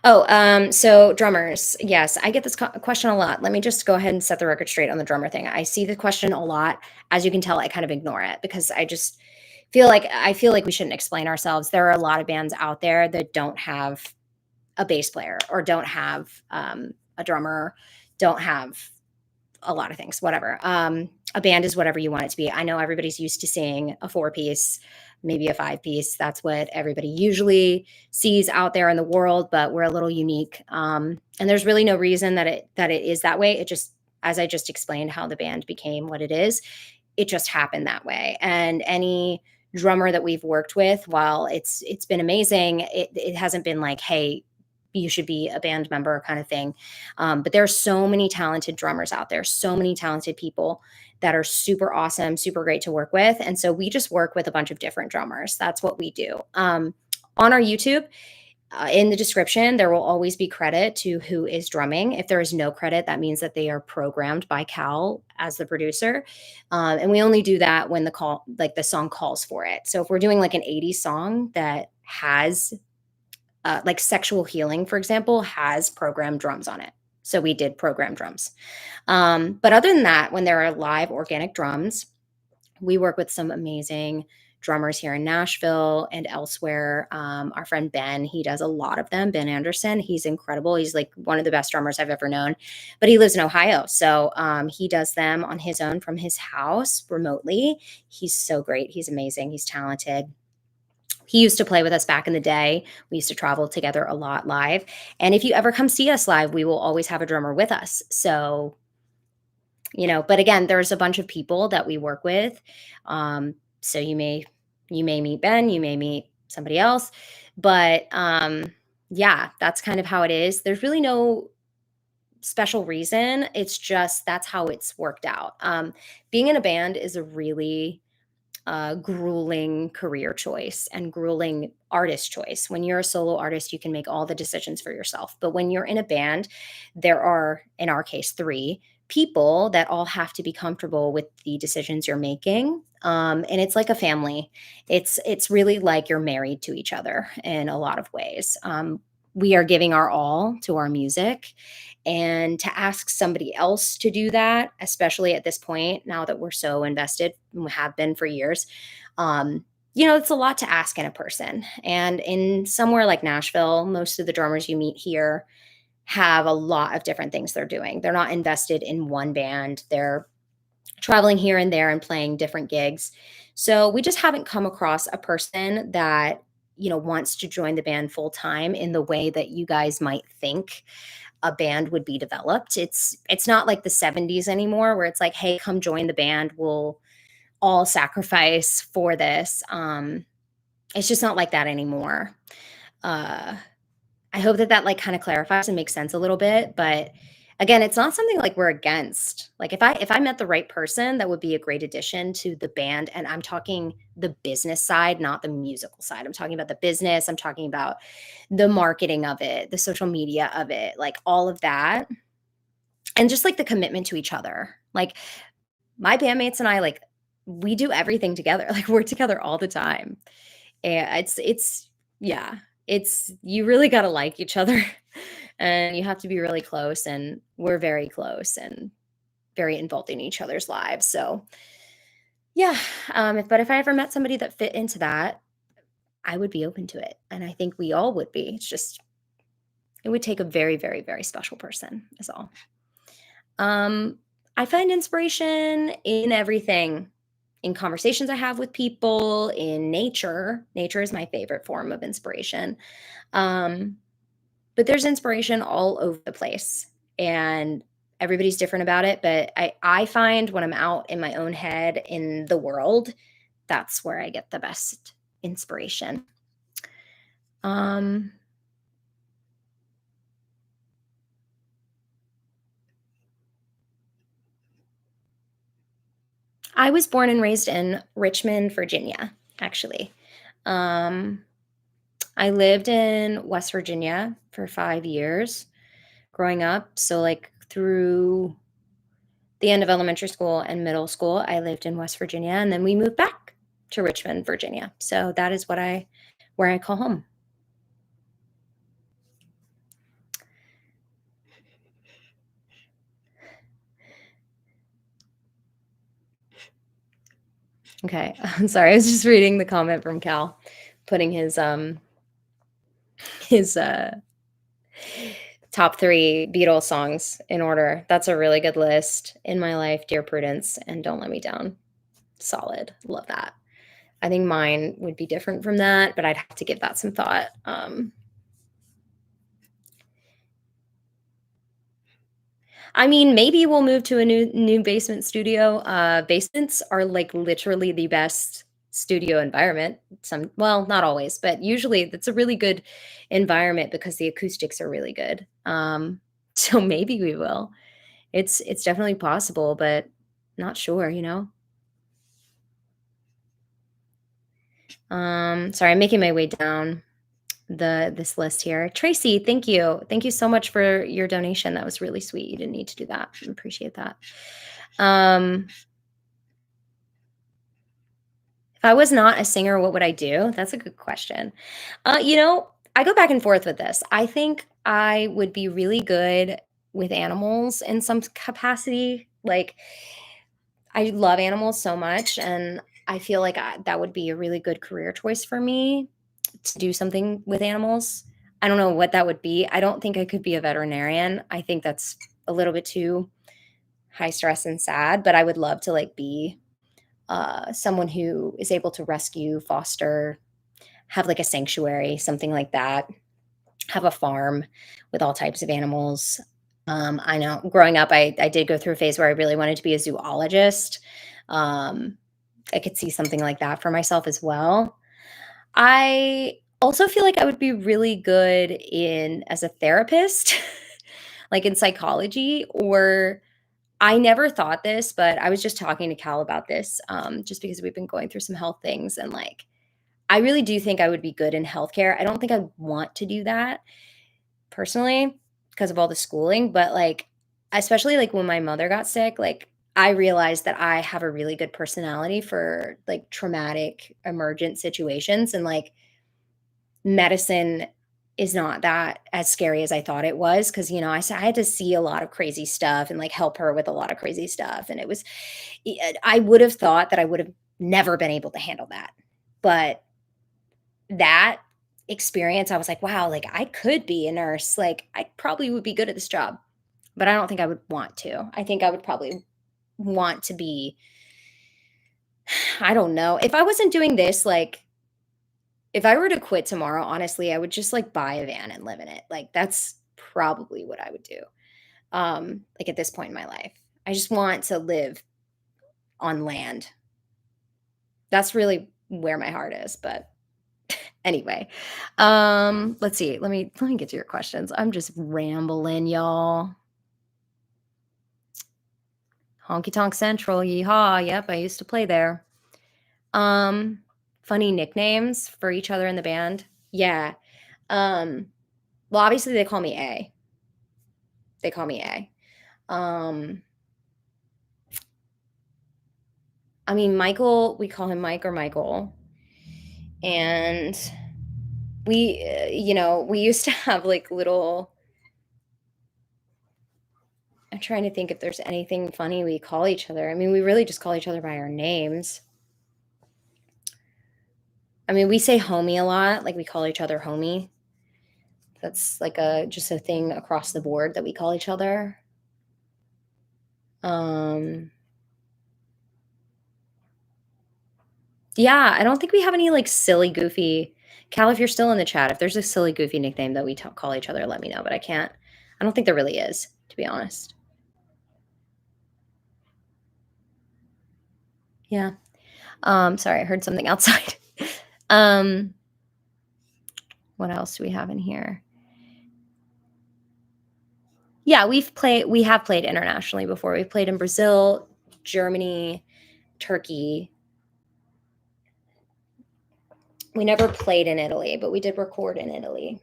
Oh, so drummers. Yes, I get this question a lot. Let me just go ahead and set the record straight on the drummer thing. I see the question a lot. As you can tell, I kind of ignore it because I feel like we shouldn't explain ourselves. There are a lot of bands out there that don't have a bass player or don't have a drummer, don't have a lot of things, whatever. A band is whatever you want it to be. I know everybody's used to seeing a four piece, maybe a five piece. That's what everybody usually sees out there in the world, but we're a little unique. And there's really no reason that it is that way. It just, as I just explained, how the band became what it is, it just happened that way. And any drummer that we've worked with, while it's been amazing, it hasn't been like, hey, you should be a band member kind of thing. But there are so many talented drummers out there, so many talented people that are super awesome, super great to work with. And so we just work with a bunch of different drummers. That's what we do. On our YouTube, in the description, there will always be credit to who is drumming. If there is no credit, that means that they are programmed by Cal as the producer. And we only do that when the song calls for it. So if we're doing like an 80s song that has like Sexual Healing, for example, has programmed drums on it. So we did program drums. But other than that, when there are live organic drums, we work with some amazing drummers here in Nashville and elsewhere. Our friend Ben, he does a lot of them. Ben Anderson, he's incredible. He's like one of the best drummers I've ever known, but he lives in Ohio. So he does them on his own from his house remotely. He's so great. He's amazing. He's talented. He used to play with us back in the day. We used to travel together a lot live, and if you ever come see us live, we will always have a drummer with us. So, but again, there's a bunch of people that we work with. So you may meet Ben, you may meet somebody else, but yeah, that's kind of how it is. There's really no special reason. It's just that's how it's worked out. Being in a band is a really grueling career choice and grueling artist choice. When you're a solo artist, you can make all the decisions for yourself. But when you're in a band, there are, in our case, three people that all have to be comfortable with the decisions you're making. And it's like a family. It's really like you're married to each other in a lot of ways. We are giving our all to our music, and to ask somebody else to do that, especially at this point, now that we're so invested and we have been for years, it's a lot to ask in a person. And in somewhere like Nashville, most of the drummers you meet here have a lot of different things they're doing. They're not invested in one band. They're traveling here and there and playing different gigs. So we just haven't come across a person that, wants to join the band full time in the way that you guys might think a band would be developed. It's not like the 70s anymore where it's like, "Hey, come join the band. We'll all sacrifice for this." It's just not like that anymore. Uh, I hope that like kind of clarifies and makes sense a little bit, but again, it's not something like we're against. Like if I met the right person, that would be a great addition to the band, and I'm talking the business side, not the musical side. I'm talking about the business, I'm talking about the marketing of it, the social media of it, like all of that, and just like the commitment to each other. Like my bandmates and I, like, we do everything together. Like we're together all the time. And it's yeah, it's you really gotta like each other, and you have to be really close, and we're very close and very involved in each other's lives. So, yeah, if I ever met somebody that fit into that, I would be open to it, and I think we all would be. It's just it would take a very, very, very special person is all. Um, I find inspiration in everything, in conversations I have with people, in nature. Nature is my favorite form of inspiration. Um, but there's inspiration all over the place, and everybody's different about it. But I find when I'm out in my own head in the world, that's where I get the best inspiration. Um, I was born and raised in Richmond, Virginia, actually. Um, I lived in West Virginia for 5 years growing up. So, like, through the end of elementary school and middle school, I lived in West Virginia, and then we moved back to Richmond, Virginia. So that is where I call home. Okay. I'm sorry. I was just reading the comment from Cal, putting his top 3 Beatles songs in order. That's a really good list. In My Life, Dear Prudence, and Don't Let Me Down. Solid. Love that. I think mine would be different from that, but I'd have to give that some thought. I mean, maybe we'll move to a new basement studio. Basements are like literally the best studio environment. Well, not always, but usually it's a really good environment because the acoustics are really good. So maybe we will. It's definitely possible, but not sure. Sorry, I'm making my way down this list here. Tracy, thank you. Thank you so much for your donation. That was really sweet. You didn't need to do that. I appreciate that. Um, if I was not a singer, what would I do? That's a good question. I go back and forth with this. I think I would be really good with animals in some capacity. Like, I love animals so much, and I feel like that would be a really good career choice for me to do something with animals. I don't know what that would be. I don't think I could be a veterinarian. I think that's a little bit too high stress and sad, but I would love to like be someone who is able to rescue, foster, have like a sanctuary, something like that, have a farm with all types of animals. I know growing up, I did go through a phase where I really wanted to be a zoologist. Um, I could see something like that for myself as well. I also feel like I would be really good in as a therapist, like in psychology, or I never thought this, but I was just talking to Cal about this, just because we've been going through some health things, and like I really do think I would be good in healthcare. I don't think I want to do that personally because of all the schooling, but like especially like when my mother got sick, like I realized that I have a really good personality for like traumatic emergent situations, and like medicine is not that as scary as I thought it was, because I had to see a lot of crazy stuff and like help her with a lot of crazy stuff, and it was I would have thought that I would have never been able to handle that. But that experience, I was like, wow, like I could be a nurse. Like I probably would be good at this job, but I don't think I would want to. I think I would probably want to be, I don't know. If I wasn't doing this, like if I were to quit tomorrow, honestly, I would just like buy a van and live in it. Like that's probably what I would do. Like at this point in my life. I just want to live on land. That's really where my heart is, but anyway, let's see. Let me get to your questions. I'm just rambling, y'all. Honky Tonk Central, yeehaw. Yep, I used to play there. Um, Funny nicknames for each other in the band. Yeah. Um, well, obviously they call me A. They call me A. Um, I mean, Michael, we call him Mike or Michael. And we used to have like little, I'm trying to think if there's anything funny we call each other. I mean, we really just call each other by our names. I mean, we say homie a lot, like we call each other homie. That's like just a thing across the board that we call each other. Um yeah, I don't think we have any like silly goofy. Cal, if you're still in the chat, if there's a silly goofy nickname that we call each other, let me know, but I don't think there really is, to be honest. Yeah. Sorry, I heard something outside. um what else do we have in here? Yeah, we have played internationally before. We've played in Brazil, Germany, Turkey. We never played in Italy, but we did record in Italy.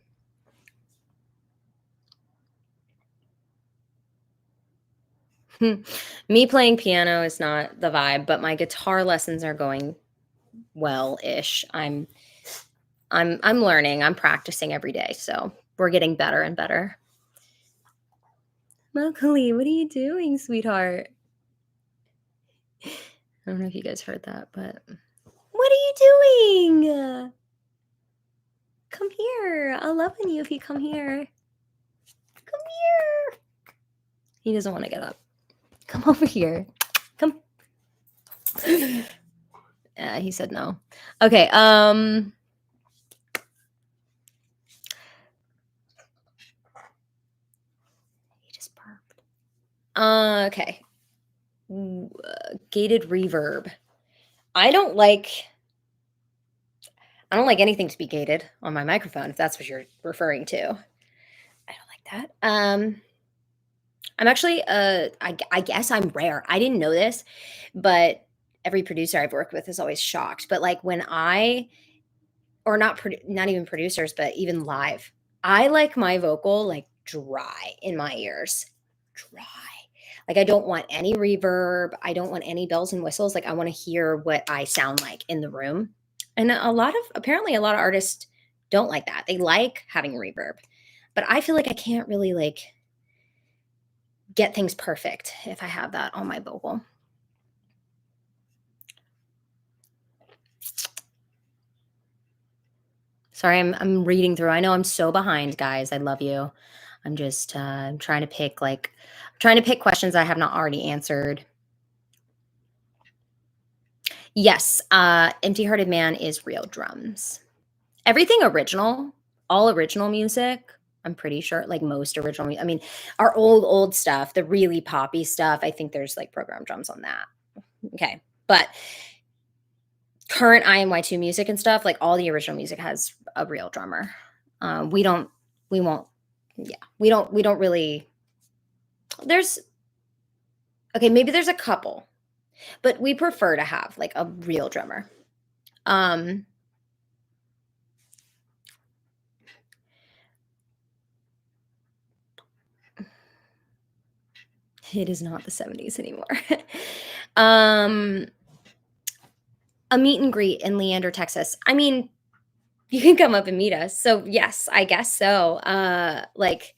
Me playing piano is not the vibe, but my guitar lessons are going well-ish. I'm learning. I'm practicing every day, so we're getting better and better. Mokali, what are you doing, sweetheart? I don't know if you guys heard that, but what are you doing? Come here. I'll love you if you come here. Come here. He doesn't want to get up. Come over here. Come. He said no. Okay. He just burped. Okay. Gated reverb. I don't like anything to be gated on my microphone, if that's what you're referring to. I don't like that. I'm actually I guess I'm rare. I didn't know this, but every producer I've worked with is always shocked. But like when I or not even producers, but even live, I like my vocal like dry in my ears. Dry. Like I don't want any reverb. I don't want any bells and whistles. Like I want to hear what I sound like in the room. And apparently a lot of artists don't like that. They like having reverb. But I feel like I can't really like get things perfect if I have that on my vocal. Sorry, I'm reading through. I know I'm so behind, guys. I love you. I'm just trying to pick questions I have not already answered. Yes, Empty Hearted Man is real drums. Everything original, all original music, I'm pretty sure, like, most original I mean, our old stuff, the really poppy stuff, I think there's, like, programmed drums on that. Okay, but current IMY2 music and stuff, like, all the original music has a real drummer. We don't we won't yeah, we don't really there's okay, maybe there's a couple, but we prefer to have, like, a real drummer. Um, it is not the '70s anymore. Um, a meet and greet in Leander, Texas. I mean, you can come up and meet us. So, yes, I guess so. Like,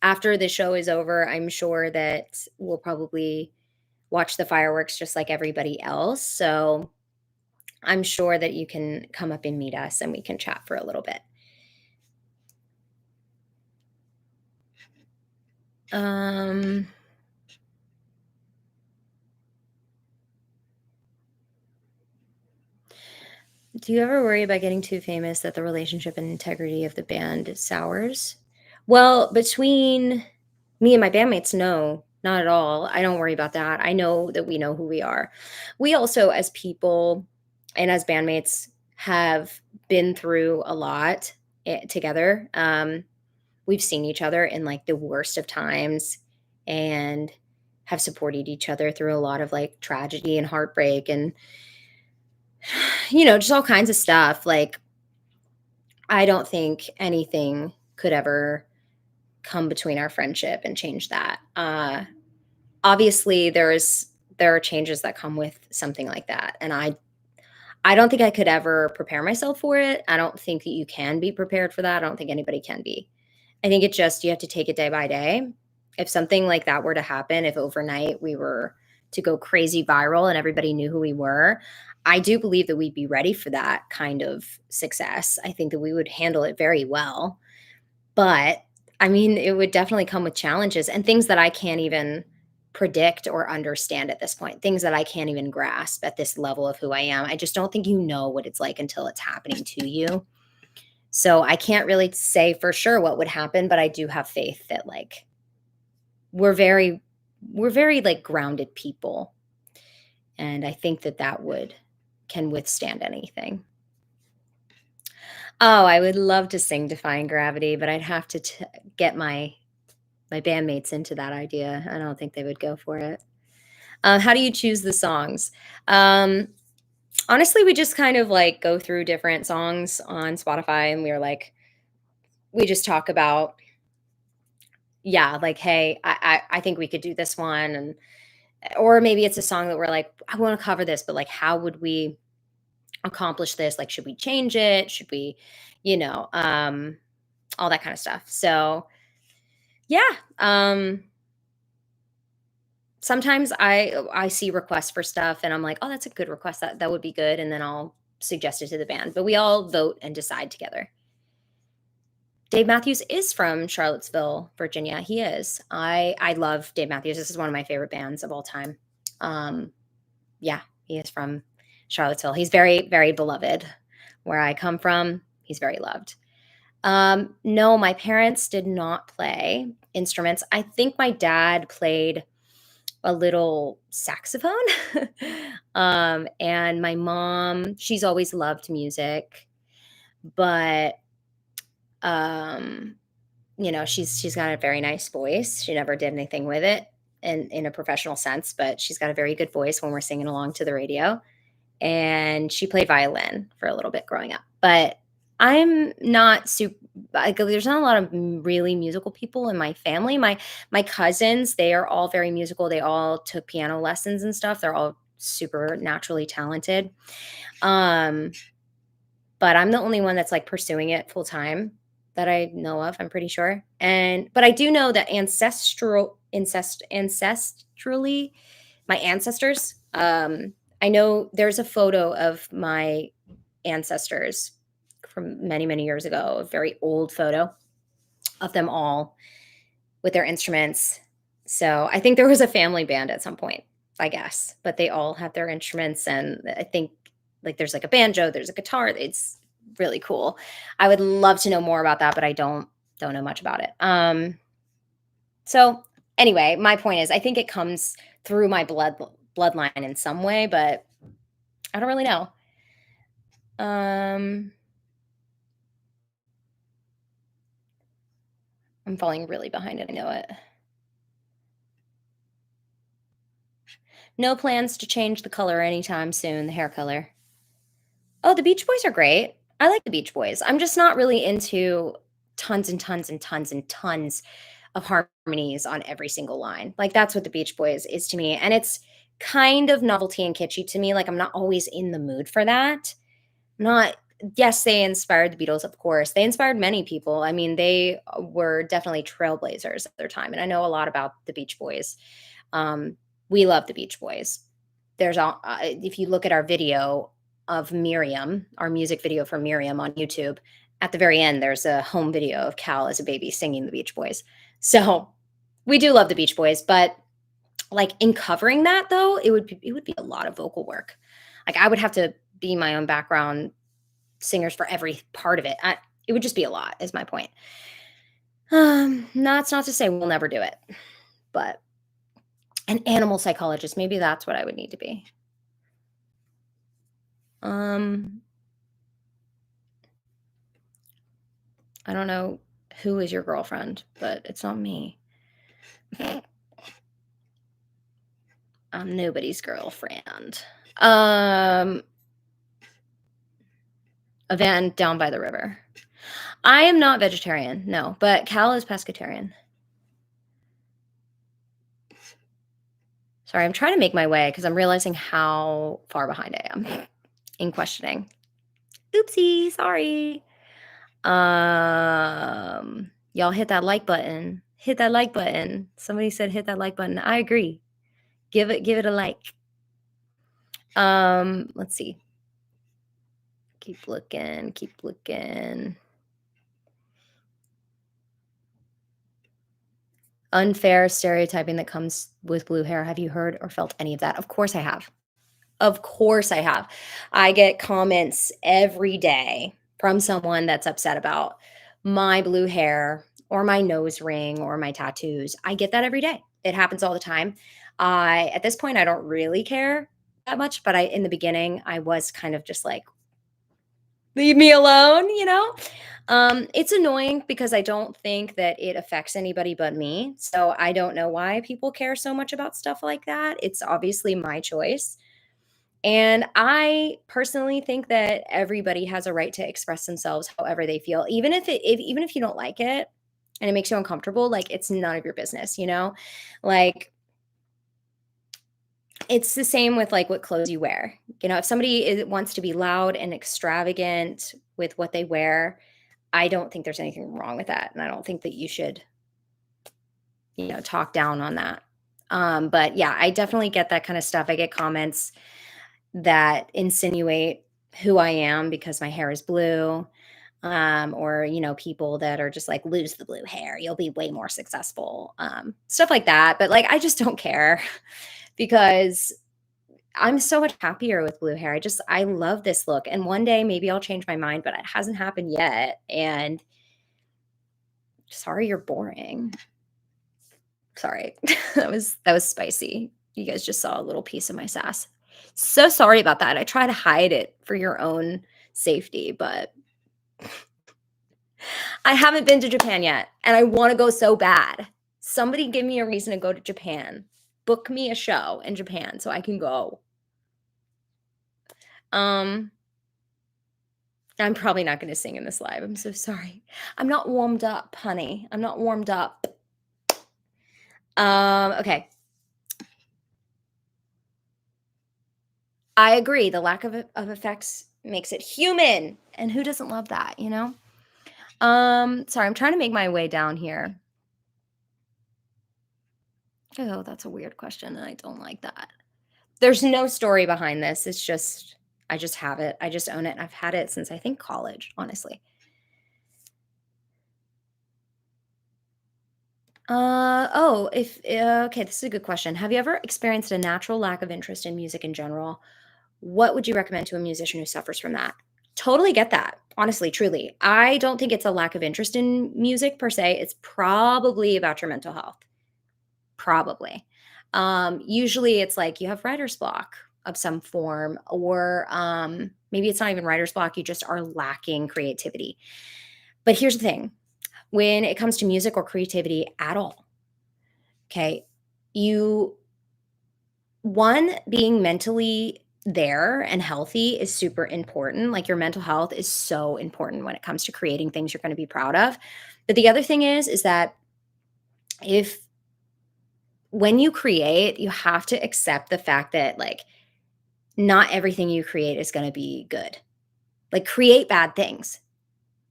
after the show is over, I'm sure that we'll probably watch the fireworks just like everybody else. So, I'm sure that you can come up and meet us and we can chat for a little bit. Um, do you ever worry about getting too famous that the relationship and integrity of the band sours? Well, between me and my bandmates, no, not at all. I don't worry about that. I know that we know who we are. We also, as people and as bandmates, have been through a lot together. We've seen each other in like the worst of times and have supported each other through a lot of like tragedy and heartbreak and, just all kinds of stuff. Like, I don't think anything could ever come between our friendship and change that. Obviously, there are changes that come with something like that, and I don't think I could ever prepare myself for it. I don't think that you can be prepared for that. I don't think anybody can be. I think it's just you have to take it day by day. If something like that were to happen, if overnight we were to go crazy viral and everybody knew who we were, I do believe that we'd be ready for that kind of success. I think that we would handle it very well. But, I mean, it would definitely come with challenges and things that I can't even predict or understand at this point, things that I can't even grasp at this level of who I am. I just don't think you know what it's like until it's happening to you. So, I can't really say for sure what would happen, but I do have faith that, like, we're very we're very, like, grounded people, and I think that that would can withstand anything. Oh, I would love to sing Defying Gravity, but I'd have to get my bandmates into that idea. I don't think they would go for it. How do you choose the songs? Um, Honestly, we just kind of like go through different songs on Spotify, and we just talk about, yeah, like, hey, I think we could do this one, and or maybe it's a song that we're like, I want to cover this, but like, how would we accomplish this? Like, should we change it? Should we, you know, um, all that kind of stuff. So yeah, sometimes I see requests for stuff and I'm like, "Oh, that's a good request. That would be good." And then I'll suggest it to the band, but we all vote and decide together. Dave Matthews is from Charlottesville, Virginia. He is. I love Dave Matthews. This is one of my favorite bands of all time. Um, yeah, he is from Charlottesville. He's very, very beloved. Where I come from, he's very loved. No, my parents did not play instruments. I think my dad played a little saxophone. And my mom, she's always loved music, but um, she's got a very nice voice. She never did anything with it in a professional sense, but she's got a very good voice when we're singing along to the radio. And she played violin for a little bit growing up. But I'm not super like, there's not a lot of really musical people in my family. My cousins, they are all very musical. They all took piano lessons and stuff. They're all super naturally talented. Um, but I'm the only one that's like pursuing it full time that I know of, I'm pretty sure. And but I do know that ancestrally, my ancestors, I know there's a photo of my ancestors from many, many years ago, a very old photo of them all with their instruments. So I think there was a family band at some point, I guess, but they all have their instruments. And I think like there's like a banjo, there's a guitar. It's really cool. I would love to know more about that, but I don't know much about it. So anyway, my point is I think it comes through my bloodline in some way, but I don't really know. Um, I'm falling really behind it. I know it. No plans to change the color anytime soon, the hair color. Oh, the Beach Boys are great. I like the Beach Boys. I'm just not really into tons and tons and tons and tons of harmonies on every single line. Like, that's what the Beach Boys is to me, and it's kind of novelty and kitschy to me, like, I'm not always in the mood for that. Not Yes, they inspired the Beatles, of course. They inspired many people. I mean, they were definitely trailblazers at their time, and I know a lot about the Beach Boys. Um, we love the Beach Boys. If you look at our video of Miriam, our music video for Miriam on YouTube, at the very end, there's a home video of Cal as a baby singing the Beach Boys. So we do love the Beach Boys, but like in covering that though, it would be a lot of vocal work. Like I would have to be my own background singers for every part of it. It would just be a lot, is my point. That's not to say we'll never do it, but an animal psychologist, maybe that's what I would need to be. Um, I don't know who is your girlfriend, but it's not me. I'm nobody's girlfriend. Um, a van down by the river. I am not vegetarian, no, but Cal is pescatarian. Sorry, I'm trying to make my way because I'm realizing how far behind I am in questioning. Oopsie, sorry. Y'all hit that like button. Hit that like button. Somebody said hit that like button. I agree. Give it a like. Let's see. Keep looking, keep looking. Unfair stereotyping that comes with blue hair. Have you heard or felt any of that? Of course I have. Of course I have. I get comments every day from someone that's upset about my blue hair or my nose ring or my tattoos. I get that every day. It happens all the time. At this point I don't really care that much, but I in the beginning I was kind of just like, leave me alone, you know? It's annoying because I don't think that it affects anybody but me. So I don't know why people care so much about stuff like that. It's obviously my choice. And I personally think that everybody has a right to express themselves however they feel, even if you don't like it and it makes you uncomfortable, like it's none of your business, you know? Like it's the same with like what clothes you wear. You know, if wants to be loud and extravagant with what they wear, I don't think there's anything wrong with that. And I don't think that you should, talk down on that. But yeah, I definitely get that kind of stuff. I get comments that insinuate who I am because my hair is blue. Or, people that are just like, lose the blue hair, you'll be way more successful. Stuff like that. But like, I just don't care because I'm so much happier with blue hair. I love this look. And one day maybe I'll change my mind, but it hasn't happened yet. And sorry, you're boring. Sorry. That was spicy. You guys just saw a little piece of my sass. So sorry about that. I try to hide it for your own safety, but I haven't been to Japan yet and I want to go so bad. Somebody give me a reason to go to Japan. Book me a show in Japan so I can go. Um I'm probably not going to sing in this live. I'm so sorry. I'm not warmed up, honey. I'm not warmed up. Okay. I agree. The lack of effects makes it human. And who doesn't love that, you know? Sorry, I'm trying to make my way down here. Oh, that's a weird question, and I don't like that. There's no story behind this. I just have it. I just own it. And I've had it since I think college, honestly. Okay, this is a good question. Have you ever experienced a natural lack of interest in music in general? What would you recommend to a musician who suffers from that? Totally get that. Honestly, truly. I don't think it's a lack of interest in music per se. It's probably about your mental health. Probably. Usually it's like you have writer's block of some form, or maybe it's not even writer's block, you just are lacking creativity. But here's the thing, when it comes to music or creativity at all, okay, you one, being mentally there and healthy is super important. Like your mental health is so important when it comes to creating things you're going to be proud of. But the other thing is that if when you create, you have to accept the fact that like not everything you create is going to be good. Like create bad things.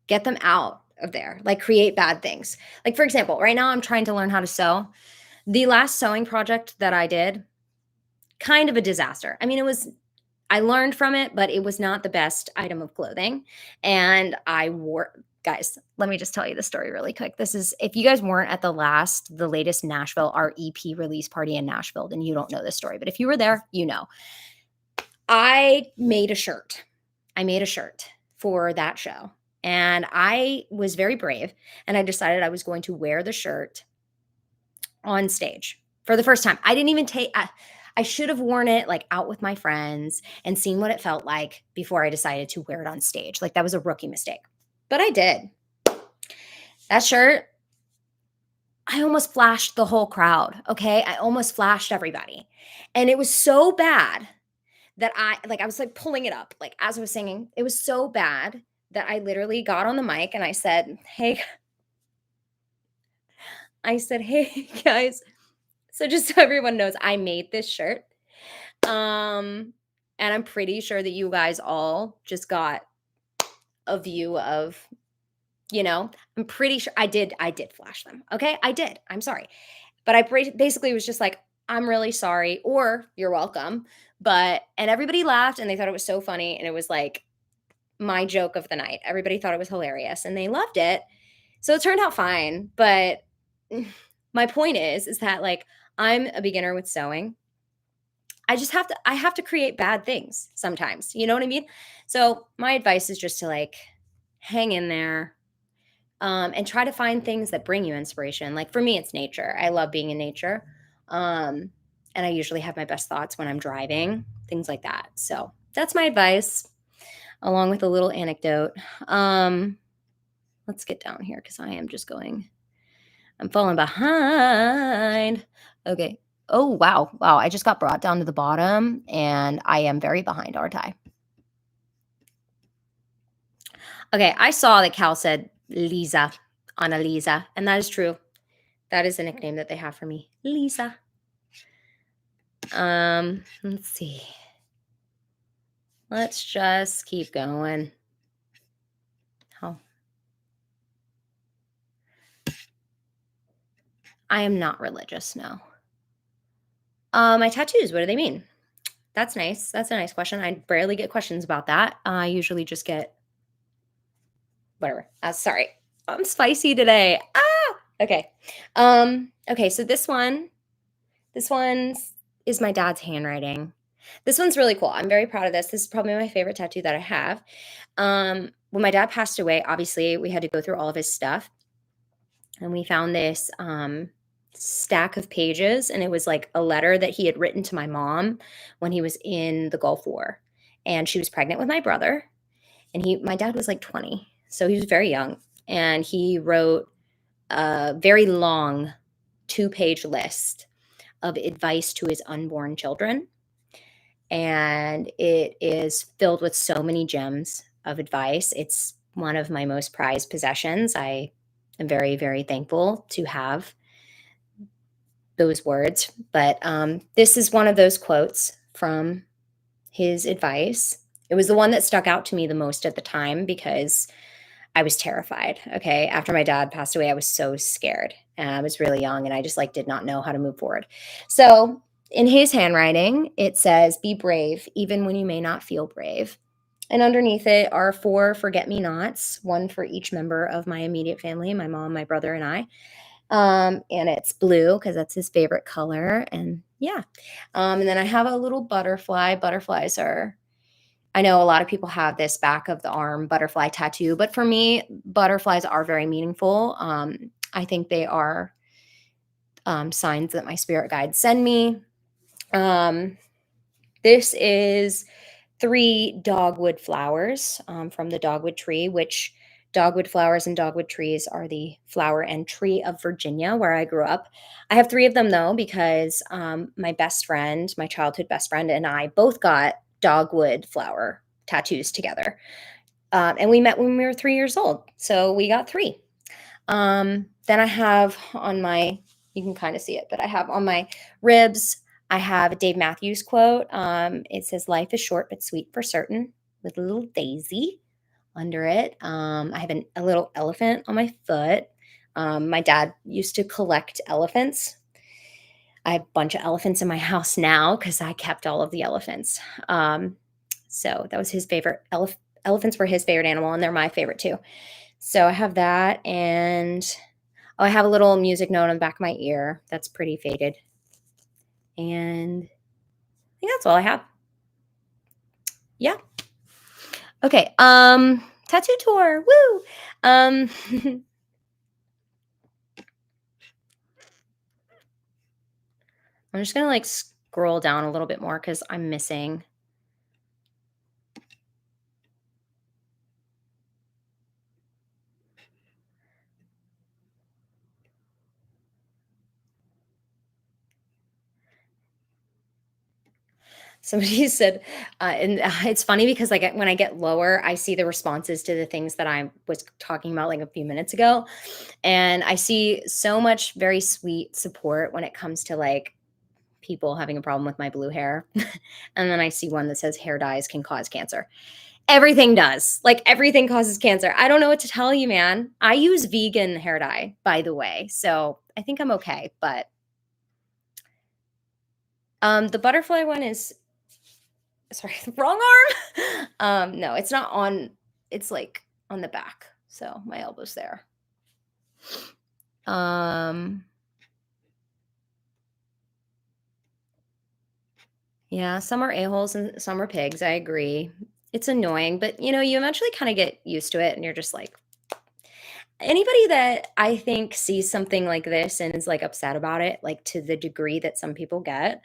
Get them out of there. Like create bad things. Like for example, right now I'm trying to learn how to sew. The last sewing project that I did, kind of a disaster. I mean, I learned from it, but it was not the best item of clothing. And I wore, guys, let me just tell you the story really quick. This is, if you guys weren't at the latest Nashville, our EP release party in Nashville, then you don't know this story. But if you were there, you know. I made a shirt. I made a shirt for that show. And I was very brave. And I decided I was going to wear the shirt on stage for the first time. I didn't even take, I should have worn it like out with my friends and seen what it felt like before I decided to wear it on stage. Like that was a rookie mistake. But I did. That shirt, I almost flashed the whole crowd. Okay. I almost flashed everybody. And it was so bad that I was like pulling it up, like as I was singing. It was so bad that I literally got on the mic and I said, hey guys. So just so everyone knows, I made this shirt. And I'm pretty sure that you guys all just got a view of, I'm pretty sure I did flash them. Okay. I did. I'm sorry. But I basically was just like, I'm really sorry, or you're welcome. And everybody laughed and they thought it was so funny. And it was like my joke of the night. Everybody thought it was hilarious and they loved it. So it turned out fine. But my point is that like I'm a beginner with sewing. I have to create bad things sometimes. You know what I mean? So my advice is just to like hang in there, and try to find things that bring you inspiration. Like for me, it's nature. I love being in nature. Um, and I usually have my best thoughts when I'm driving, things like that. So that's my advice, along with a little anecdote. Um, let's get down here because I'm falling behind. Okay. Oh, wow. Wow. I just got brought down to the bottom and I am very behind, aren't I? Okay. I saw that Cal said Lisa, Annalisa, and that is true. That is a nickname that they have for me, Lisa. Let's see. Let's just keep going. Oh. I am not religious, no. My tattoos, what do they mean? That's nice. That's a nice question. I barely get questions about that. I usually just get whatever. Sorry. I'm spicy today. Ah! Okay. Okay, so this one is my dad's handwriting. This one's really cool. I'm very proud of this. This is probably my favorite tattoo that I have. When my dad passed away, obviously we had to go through all of his stuff, and we found this stack of pages, and it was like a letter that he had written to my mom when he was in the Gulf War, and she was pregnant with my brother, and my dad was like 20, so he was very young, and he wrote a very long 2-page list of advice to his unborn children. And it is filled with so many gems of advice. It's one of my most prized possessions. I am very, very thankful to have those words. But this is one of those quotes from his advice. It was the one that stuck out to me the most at the time because I was terrified. Okay. After my dad passed away, I was so scared. I was really young and I just like did not know how to move forward. So in his handwriting, it says, "Be brave, even when you may not feel brave." And underneath it are 4 forget me nots, one for each member of my immediate family, my mom, my brother, and I. And it's blue because that's his favorite color. And yeah. And then I have a little butterfly. Butterflies are I know a lot of people have this back of the arm butterfly tattoo, but for me, butterflies are very meaningful. I think they are signs that my spirit guides send me. Um, this is 3 dogwood flowers from the dogwood tree, which dogwood flowers and dogwood trees are the flower and tree of Virginia, where I grew up. I have 3 of them though, because my best friend, my childhood best friend, and I both got dogwood flower tattoos together. And we met when we were 3 years old. So we got 3. Then I have on my, you can kind of see it, but I have on my ribs, I have a Dave Matthews quote. It says, "Life is short but sweet for certain," with a little daisy under it. I have a little elephant on my foot. My dad used to collect elephants. I have a bunch of elephants in my house now because I kept all of the elephants. So that was his favorite. Elephants were his favorite animal, and they're my favorite too. So I have that, and oh, I have a little music note on the back of my ear that's pretty faded. And I think that's all I have. Yeah. Okay. Tattoo tour. Woo. Um I'm just gonna like scroll down a little bit more because I'm missing. Somebody said, and it's funny because like when I get lower, I see the responses to the things that I was talking about like a few minutes ago. And I see so much very sweet support when it comes to like people having a problem with my blue hair. And then I see one that says hair dyes can cause cancer. Everything does. Like everything causes cancer. I don't know what to tell you, man. I use vegan hair dye, by the way. So I think I'm okay. But the butterfly one is, sorry, the wrong arm. No, it's not on, it's like on the back. So my elbow's there. Um Yeah, some are a-holes and some are pigs, I agree. It's annoying, but, you eventually kinda get used to it, and you're just like anybody that I think sees something like this and is, like, upset about it, like, to the degree that some people get,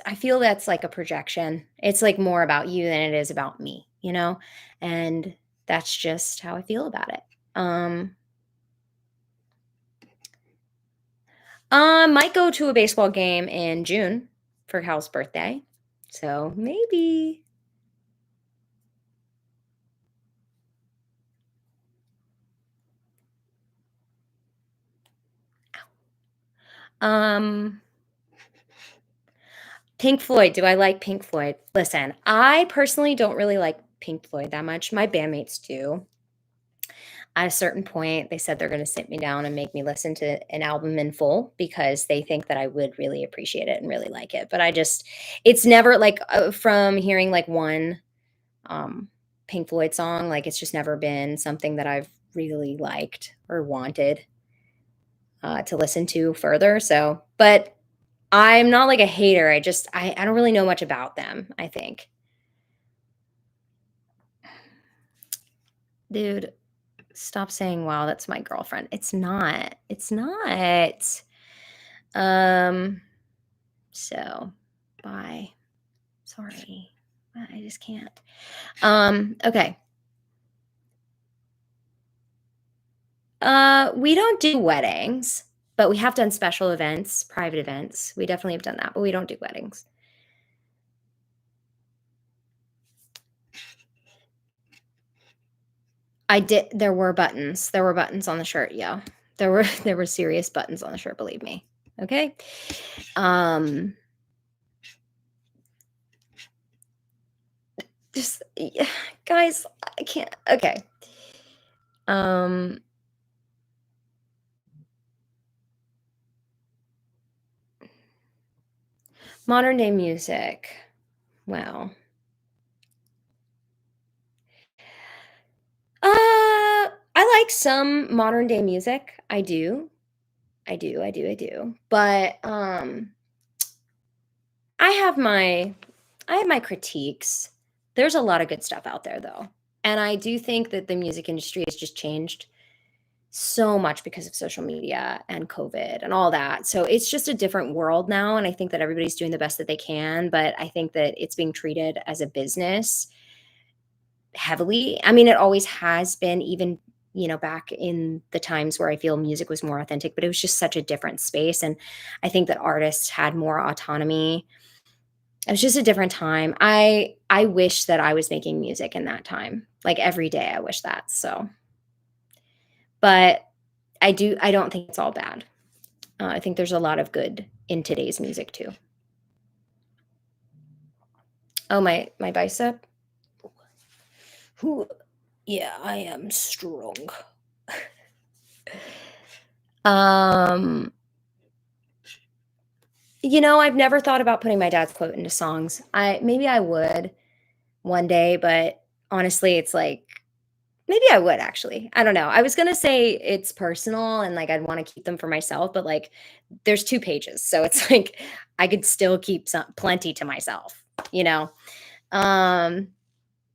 I feel that's, like, a projection. It's, like, more about you than it is about me, you know? And that's just how I feel about it. Um, might go to a baseball game in June for Hal's birthday, so maybe. Um, Pink Floyd, do I like Pink Floyd? Listen, I personally don't really like Pink Floyd that much. My bandmates do. At a certain point, they said they're gonna sit me down and make me listen to an album in full because they think that I would really appreciate it and really like it. But it's never like, from hearing like one, um, Pink Floyd song, like it's just never been something that I've really liked or wanted, to listen to further. So, but I'm not like a hater. I don't really know much about them, I think. Dude, stop saying, "Wow, that's my girlfriend." It's not. It's not. Um, so bye. Sorry. I just can't. Okay. We don't do weddings, but we have done special events, private events. We definitely have done that, but we don't do weddings. I did There were buttons. There were buttons on the shirt, yeah. There were serious buttons on the shirt, believe me. Okay? Um, just yeah, guys, I can't. Okay. Um, Modern day music. Well, I like some modern day music. I do. I do. But I have my I have my critiques. There's a lot of good stuff out there, though, and I do think that the music industry has just changed so much because of social media and COVID and all that. So it's just a different world now, and I think that everybody's doing the best that they can, but I think that it's being treated as a business heavily. I mean, it always has been, even, back in the times where I feel music was more authentic, but it was just such a different space, and I think that artists had more autonomy. It was just a different time. I wish that I was making music in that time. Like, every day I wish that, so but I don't think it's all bad. I think there's a lot of good in today's music too. Oh, my bicep? Whew. Yeah, I am strong. Um, I've never thought about putting my dad's quote into songs. Maybe I would one day, but honestly, it's like maybe I would actually. I don't know. I was gonna say it's personal and like I'd want to keep them for myself, but like there's 2 pages, so it's like I could still keep some plenty to myself, you know? Um,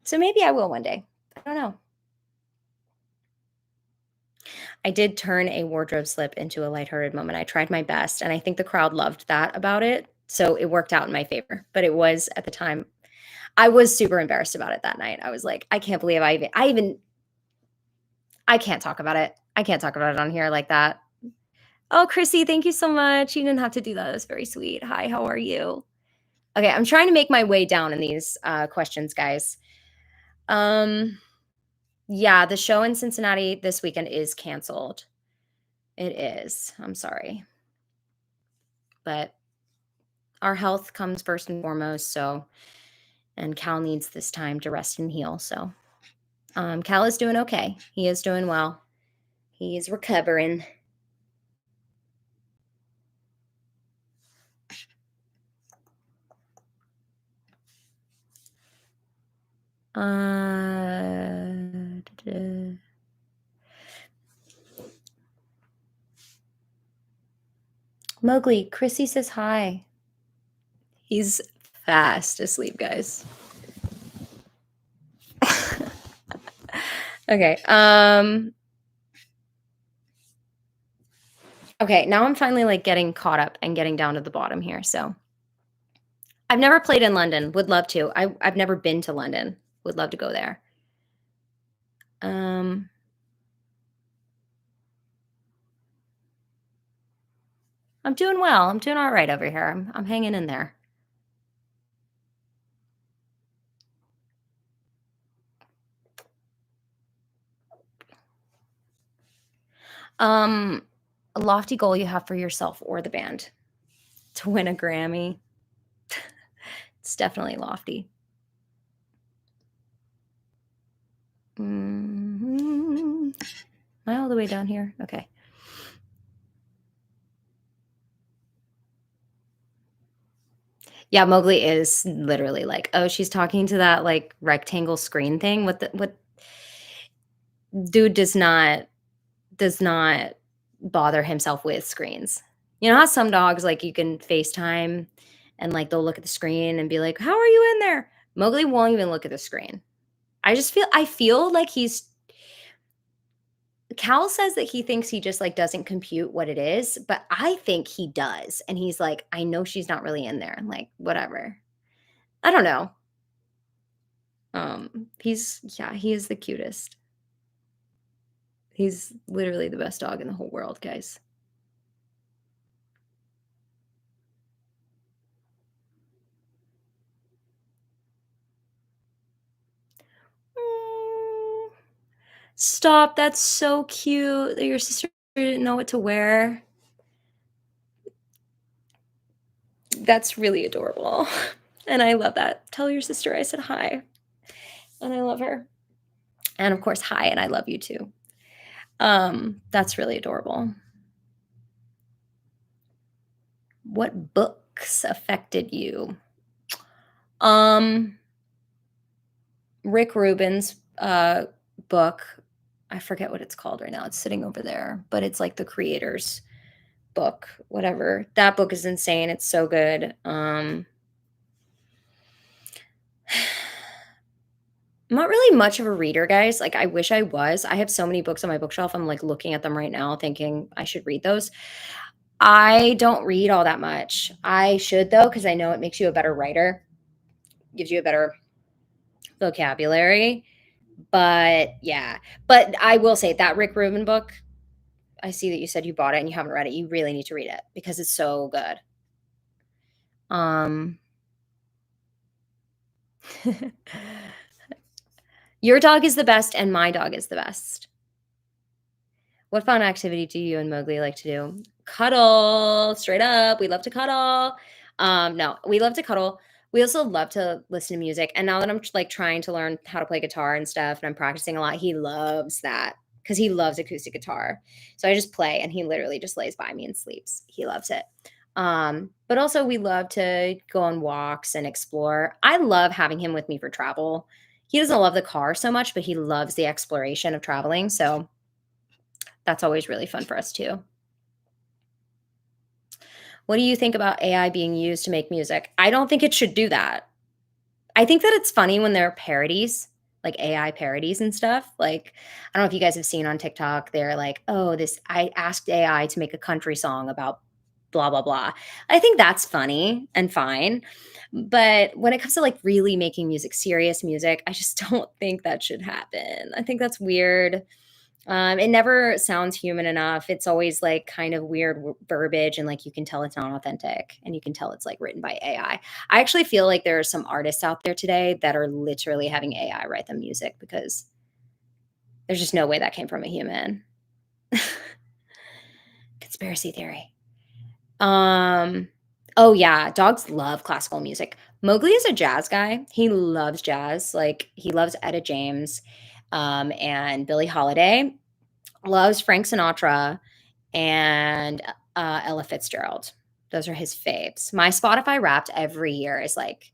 so maybe I will one day. I don't know. I did turn a wardrobe slip into a lighthearted moment. I tried my best, and I think the crowd loved that about it, so it worked out in my favor, but it was at the time I was super embarrassed about it that night. I was like, "I can't believe I can't talk about it. I can't talk about it on here like that." Oh, Chrissy, thank you so much. You didn't have to do that. That's very sweet. Hi, how are you? Okay, I'm trying to make my way down in these, questions, guys. Um, yeah, the show in Cincinnati this weekend is canceled. It is. I'm sorry, but our health comes first and foremost, so and Cal needs this time to rest and heal, so, Cal is doing okay. He is doing well. He is recovering. Da-da. Mowgli, Chrissy says hi. He's fast asleep, guys. Okay, okay, now I'm finally, like, getting caught up and getting down to the bottom here, so I've never played in London, would love to. I've never been to London, would love to go there. Um, I'm doing well, I'm doing alright over here, I'm hanging in there. Um, a lofty goal you have for yourself or the band? To win a Grammy? It's definitely lofty. Mhm. Am I all the way down here? Okay. Yeah, Mowgli is literally like, "Oh, she's talking to that, like, rectangle screen thing? What" dude does not bother himself with screens. You know how some dogs, like, you can FaceTime and, like, they'll look at the screen and be like, "How are you in there?" Mowgli won't even look at the screen. I feel like he's Cal says that he thinks he just, like, doesn't compute what it is, but I think he does, and he's like, "I know she's not really in there." I'm like, "Whatever." I don't know. He is the cutest. He's literally the best dog in the whole world, guys. Mm, stop, that's so cute that your sister didn't know what to wear. That's really adorable, and I love that. Tell your sister I said hi, and I love her. And of course, hi, and I love you too. That's really adorable. What books affected you? Um, Rick Rubin's, book. I forget what it's called right now. It's sitting over there, but it's like the creator's book, whatever. That book is insane. It's so good. I'm not really much of a reader, guys. Like, I wish I was. I have so many books on my bookshelf. I'm like looking at them right now, thinking I should read those. I don't read all that much. I should though, because I know it makes you a better writer, gives you a better vocabulary. But yeah, but I will say that Rick Rubin book, I see that you said you bought it and you haven't read it. You really need to read it because it's so good. Um, your dog is the best, and my dog is the best. What fun activity do you and Mowgli like to do? Cuddle, straight up. We love to cuddle. No, we love to cuddle. We also love to listen to music. And now that I'm like trying to learn how to play guitar and stuff, and I'm practicing a lot, he loves that because he loves acoustic guitar. So I just play, and he literally just lays by me and sleeps. He loves it. But also, we love to go on walks and explore. I love having him with me for travel. He doesn't love the car so much, but he loves the exploration of traveling. So that's always really fun for us too. What do you think about AI being used to make music? I don't think it should do that. I think that it's funny when there are parodies, like AI parodies and stuff. Like, I don't know if you guys have seen on TikTok, they're like, oh, this, I asked AI to make a country song about blah, blah, blah. I think that's funny and fine. But when it comes to like really making music, serious music, I just don't think that should happen. I think that's weird. It never sounds human enough. It's always like kind of weird verbiage, and like you can tell it's not authentic, and you can tell it's like written by AI. I actually feel like there are some artists out there today that are literally having AI write them music because there's just no way that came from a human. Conspiracy theory. Um, oh yeah, dogs love classical music. Mowgli is a jazz guy. He loves jazz. Like he loves Etta James, and Billie Holiday. Loves Frank Sinatra and, Ella Fitzgerald. Those are his faves. My Spotify Wrapped every year is like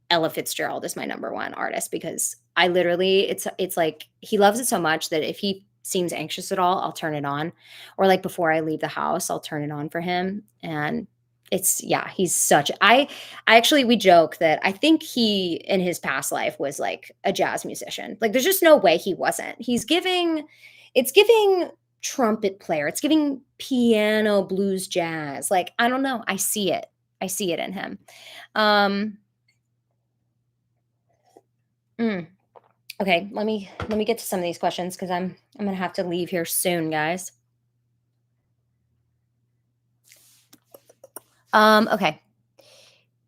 Ella Fitzgerald is my number 1 artist because I literally it's like he loves it so much that if he seems anxious at all, I'll turn it on, or, like, before I leave the house, I'll turn it on for him, and it's yeah, he's such I actually we joke that I think he, in his past life, was, like, a jazz musician. Like, there's just no way he wasn't. He's giving it's giving trumpet player, it's giving piano, blues, jazz, like, I don't know, I see it. I see it in him. Um Mm. Okay, let me get to some of these questions because I'm gonna have to leave here soon, guys. Okay.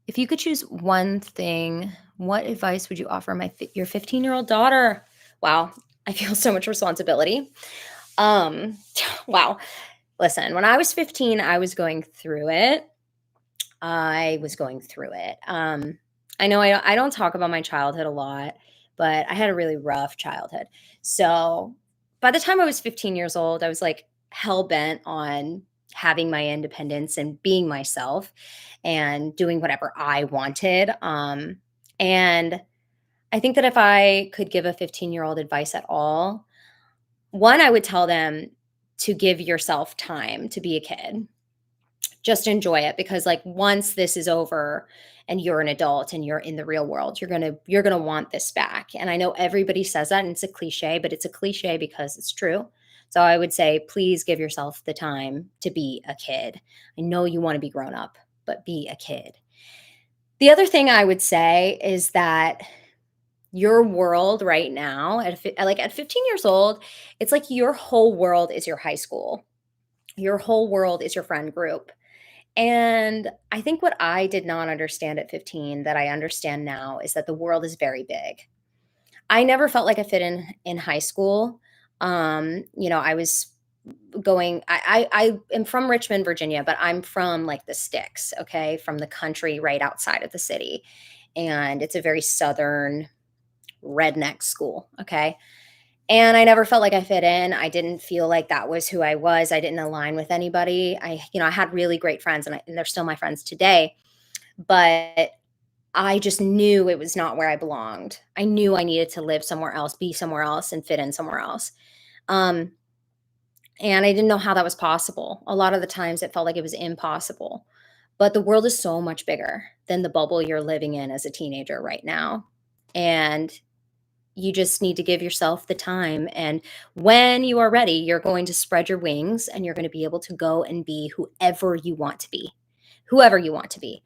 If you could choose one thing, what advice would you offer your 15-year-old daughter? Wow, I feel so much responsibility. Um, wow. Listen, when I was 15, I was going through it. I was going through it. I know I don't talk about my childhood a lot, but I had a really rough childhood. So by the time I was 15 years old, I was like hell bent on having my independence and being myself and doing whatever I wanted. And I think that if I could give a 15-year-old advice at all, one, I would tell them to give yourself time to be a kid, just enjoy it because like once this is over and you're an adult and you're in the real world, you're going to want this back. And I know everybody says that and it's a cliche, but it's a cliche because it's true. So I would say please give yourself the time to be a kid. I know you want to be grown up, but be a kid. The other thing I would say is that your world right now like at 15 years old, it's like your whole world is your high school. Your whole world is your friend group, and I think what I did not understand at 15 that I understand now is that the world is very big. I never felt like I fit in high school. I was going I am from Richmond, Virginia, but I'm from like the sticks, okay? From the country right outside of the city. And it's a very southern redneck school, okay? And I never felt like I fit in. I didn't feel like that was who I was. I didn't align with anybody. I had really great friends and they're still my friends today, but I just knew it was not where I belonged. I knew I needed to live somewhere else, be somewhere else, and fit in somewhere else. Um, and I didn't know how that was possible. A lot of the times it felt like it was impossible. But the world is so much bigger than the bubble you're living in as a teenager right now. And you just need to give yourself the time, and when you are ready, you're going to spread your wings and you're going to be able to go and be whoever you want to be. Whoever you want to be.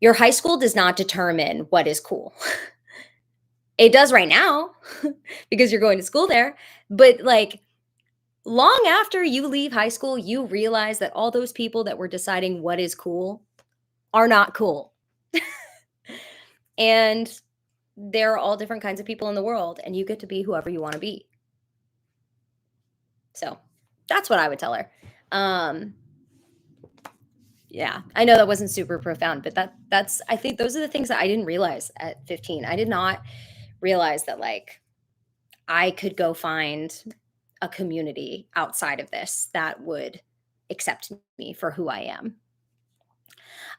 Your high school does not determine what is cool. It does right now because you're going to school there, but, like, long after you leave high school, you realize that all those people that were deciding what is cool are not cool. And there are all different kinds of people in the world, and you get to be whoever you wanna be. So, that's what I would tell her. Um, yeah, I know that wasn't super profound, but that's I think those are the things that I didn't realize at 15. I did not realize that, like, I could go find a community outside of this that would accept me for who I am.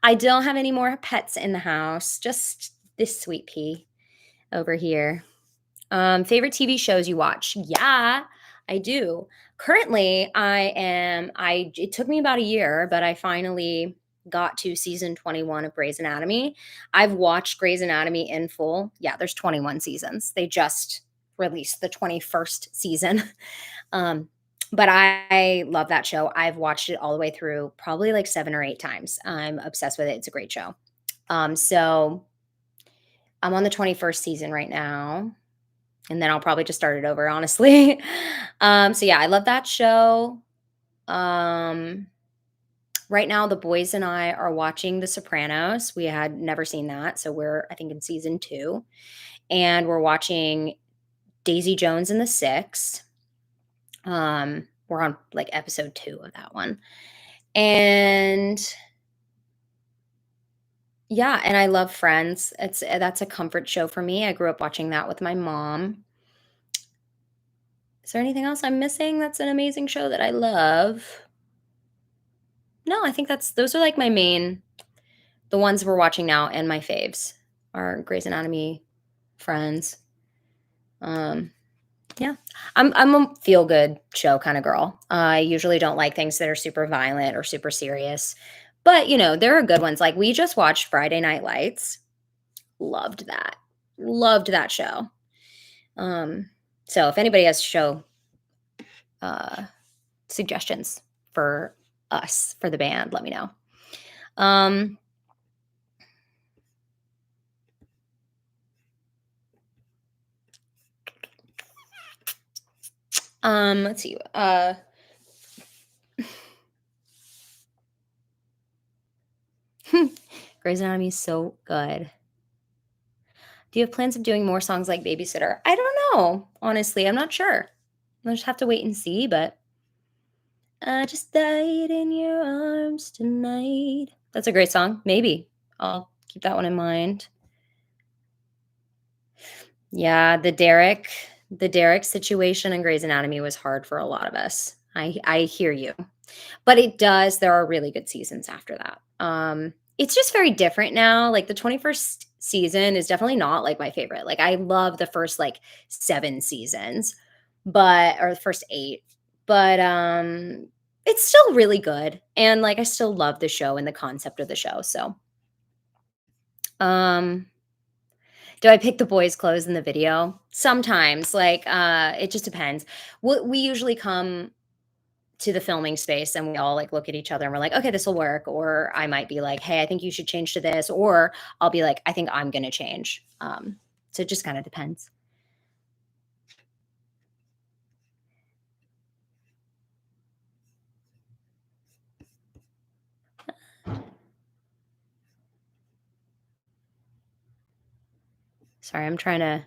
I don't have any more pets in the house, just this sweet pea over here. Favorite TV shows you watch? Yeah, I do. Currently, I it took me about a year, but I finally got to season 21 of Grey's Anatomy. I've watched Grey's Anatomy in full. Yeah, there's 21 seasons. They just released the 21st season. Um, but I love that show. I've watched it all the way through probably like 7 or 8 times. I'm obsessed with it. It's a great show. So I'm on the 21st season right now, and then I'll probably just start it over, honestly. So yeah, I love that show. Um, right now, the boys and I are watching The Sopranos. We had never seen that, so we're I think in season 2, and we're watching Daisy Jones and the Six. We're on like episode 2 of that one. And yeah, and I love Friends. That's a comfort show for me. I grew up watching that with my mom. Is there anything else I'm missing that's an amazing show that I love? No, I think that's those are like my main the ones we're watching now and my faves are Grey's Anatomy, Friends. Um, yeah. I'm a feel good show kind of girl. I usually don't like things that are super violent or super serious. But, there are good ones. Like we just watched Friday Night Lights. Loved that. Loved that show. Um, so if anybody has show uh suggestions for us for the band, let me know. Um let's see. Grey's Anatomy is so good. Do you have plans of doing more songs like Babysitter? I don't know. Honestly, I'm not sure. I'll just have to wait and see, but I just died in your arms tonight. That's a great song. Maybe. I'll keep that one in mind. Yeah, the Derek situation in Grey's Anatomy was hard for a lot of us. I hear you. But there are really good seasons after that. It's just very different now. Like the 21st season is definitely not like my favorite. Like I love the first like 7 seasons, but or the first 8. But it's still really good. And like I still love the show and the concept of the show. So um do I pick the boys' clothes in the video? Sometimes, like, it just depends. We usually come to the filming space and we all like look at each other and we're like, okay, this will work. Or I might be like, hey, I think you should change to this. Or I'll be like, I think I'm going to change. So it just kind of depends. Sorry, I'm trying to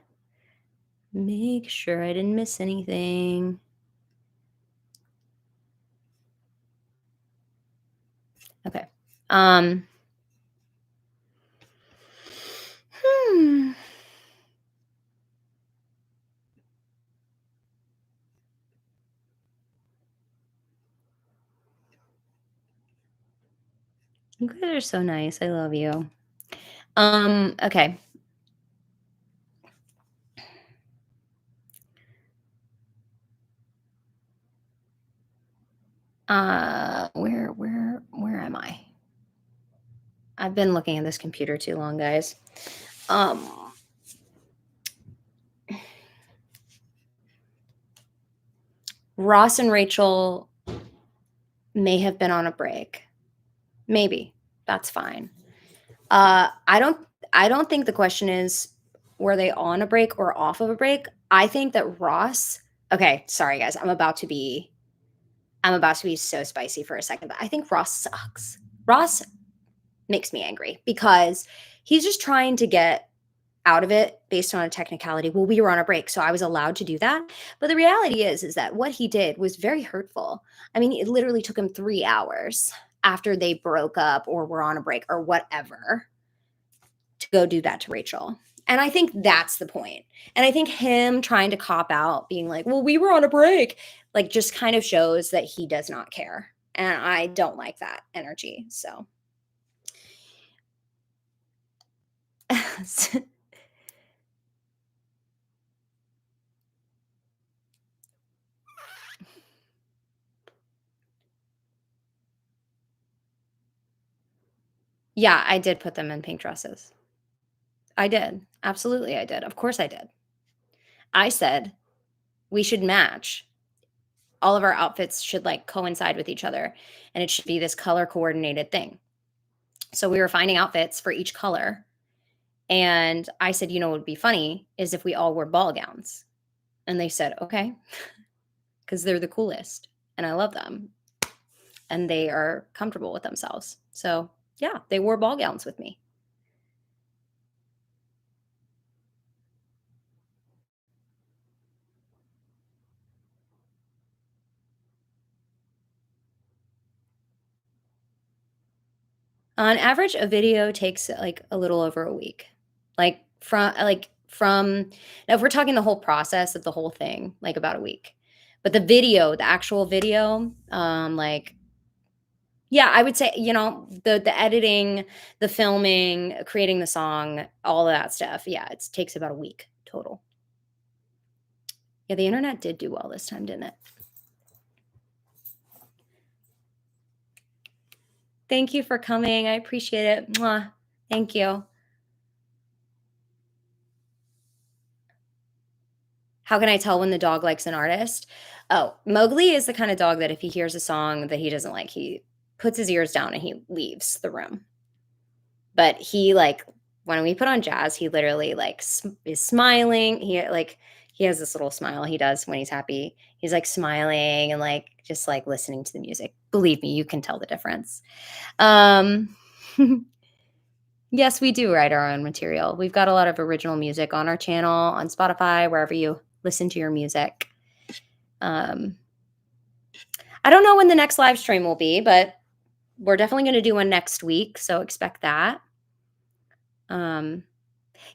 make sure I didn't miss anything. Okay. Um, hmm. You guys are so nice. I love you. Okay. Where am I? I've been looking at this computer too long, guys. Um, Ross and Rachel may have been on a break. Maybe. That's fine. I don't think the question is were they on a break or off of a break? I think that Ross okay, sorry guys. I'm about to be so spicy for a second, but I think Ross sucks. Ross makes me angry because he's just trying to get out of it based on a technicality. Well, we were on a break, so I was allowed to do that. But the reality is that what he did was very hurtful. I mean, it literally took him 3 hours after they broke up or were on a break or whatever to go do that to Rachel. And I think that's the point. And I think him trying to cop out, being like, well, we were on a break, like just kind of shows that he does not care. And I don't like that energy. So, yeah, I did put them in pink dresses. I did. Absolutely, I did. Of course, I did. I said we should match. All of our outfits should like coincide with each other and it should be this color coordinated thing. So we were finding outfits for each color. And I said, you know, what would be funny is if we all wore ball gowns. And they said, okay, because they're the coolest and I love them and they are comfortable with themselves. So yeah, they wore ball gowns with me. On average, a video takes like a little over a week. From now if we're talking the whole process of the whole thing, like about a week. But the video, the actual video, like yeah, I would say, you know, the editing, the filming, creating the song, all of that stuff. Yeah, it takes about a week total. Yeah, the internet did do well this time, didn't it? Thank you for coming. I appreciate it. Mwah. Thank you. How can I tell when the dog likes an artist? Oh, Mowgli is the kind of dog that if he hears a song that he doesn't like, he puts his ears down and he leaves the room. But he like when we put on jazz, he literally like is smiling. He has this little smile he does when he's happy. He's like smiling and like just like listening to the music. Believe me, you can tell the difference. Um yes, we do write our own material. We've got a lot of original music on our channel, on Spotify, wherever you listen to your music. Um, I don't know when the next live stream will be, but we're definitely going to do one next week, so expect that. Um,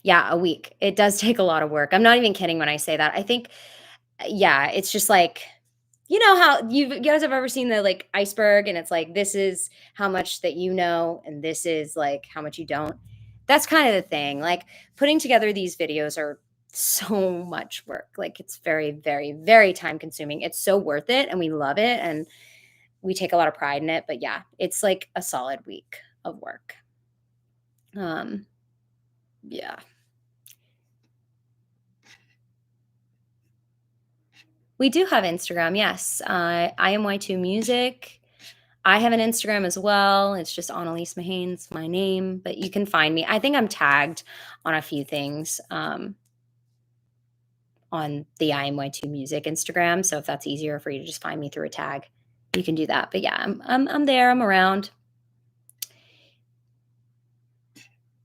yeah, a week. It does take a lot of work. I'm not even kidding when I say that. I think, yeah, it's just like, you know how you guys have ever seen the like iceberg, and it's like this is how much that you know, and this is like how much you don't. That's kind of the thing. Like putting together these videos are so much work. Like it's very, very, very time consuming. It's so worth it, and we love it, and we take a lot of pride in it. But yeah, it's like a solid week of work. Um, yeah. We do have Instagram, yes. I am Y2 Music. I have an Instagram as well. It's just Annalise Mahane's my name, but you can find me. I think I'm tagged on a few things on the I am Y2 Music Instagram. So if that's easier for you to just find me through a tag, you can do that. But yeah, I'm there. I'm around.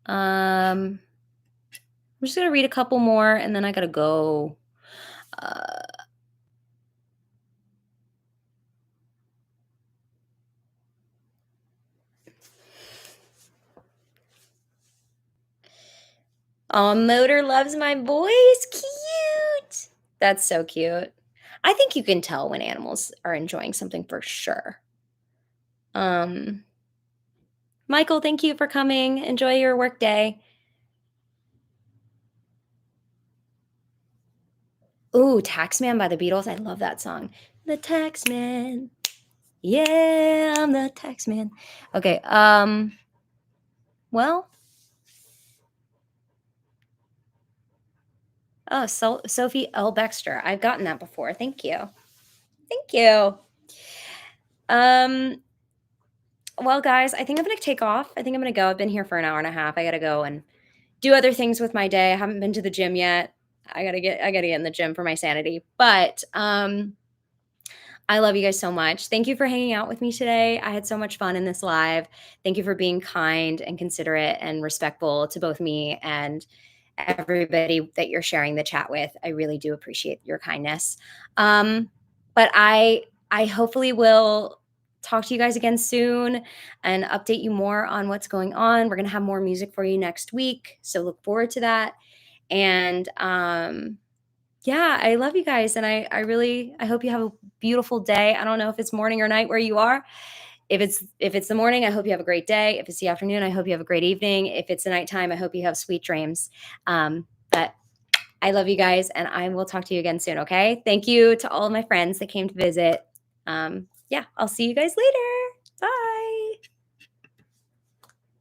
I'm just gonna read a couple more, and then I gotta go. Uh, Oh, Motor loves my voice. Cute. That's so cute. I think you can tell when animals are enjoying something for sure. Um, Michael, thank you for coming. Enjoy your work day. Ooh, Taxman by the Beatles. I love that song. The Taxman. Yeah, I'm the Taxman. Okay, well, oh, Sophie L. Baxter. I've gotten that before. Thank you. Thank you. Um, well, guys, I think I'm gonna take off. I think I'm gonna go. I've been here for an hour and a half. I gotta go and do other things with my day. I haven't been to the gym yet. I gotta get in the gym for my sanity. But I love you guys so much. Thank you for hanging out with me today. I had so much fun in this live. Thank you for being kind and considerate and respectful to both me and everybody that you're sharing the chat with. I really do appreciate your kindness. But I hopefully will talk to you guys again soon and update you more on what's going on. We're going to have more music for you next week, so look forward to that. And yeah, I love you guys, and I hope you have a beautiful day. I don't know if it's morning or night where you are. If it's the morning, I hope you have a great day. If it's the afternoon, I hope you have a great evening. If it's the nighttime, I hope you have sweet dreams. But I love you guys, and I will talk to you again soon. Okay? Thank you to all of my friends that came to visit. Yeah, I'll see you guys later. Bye.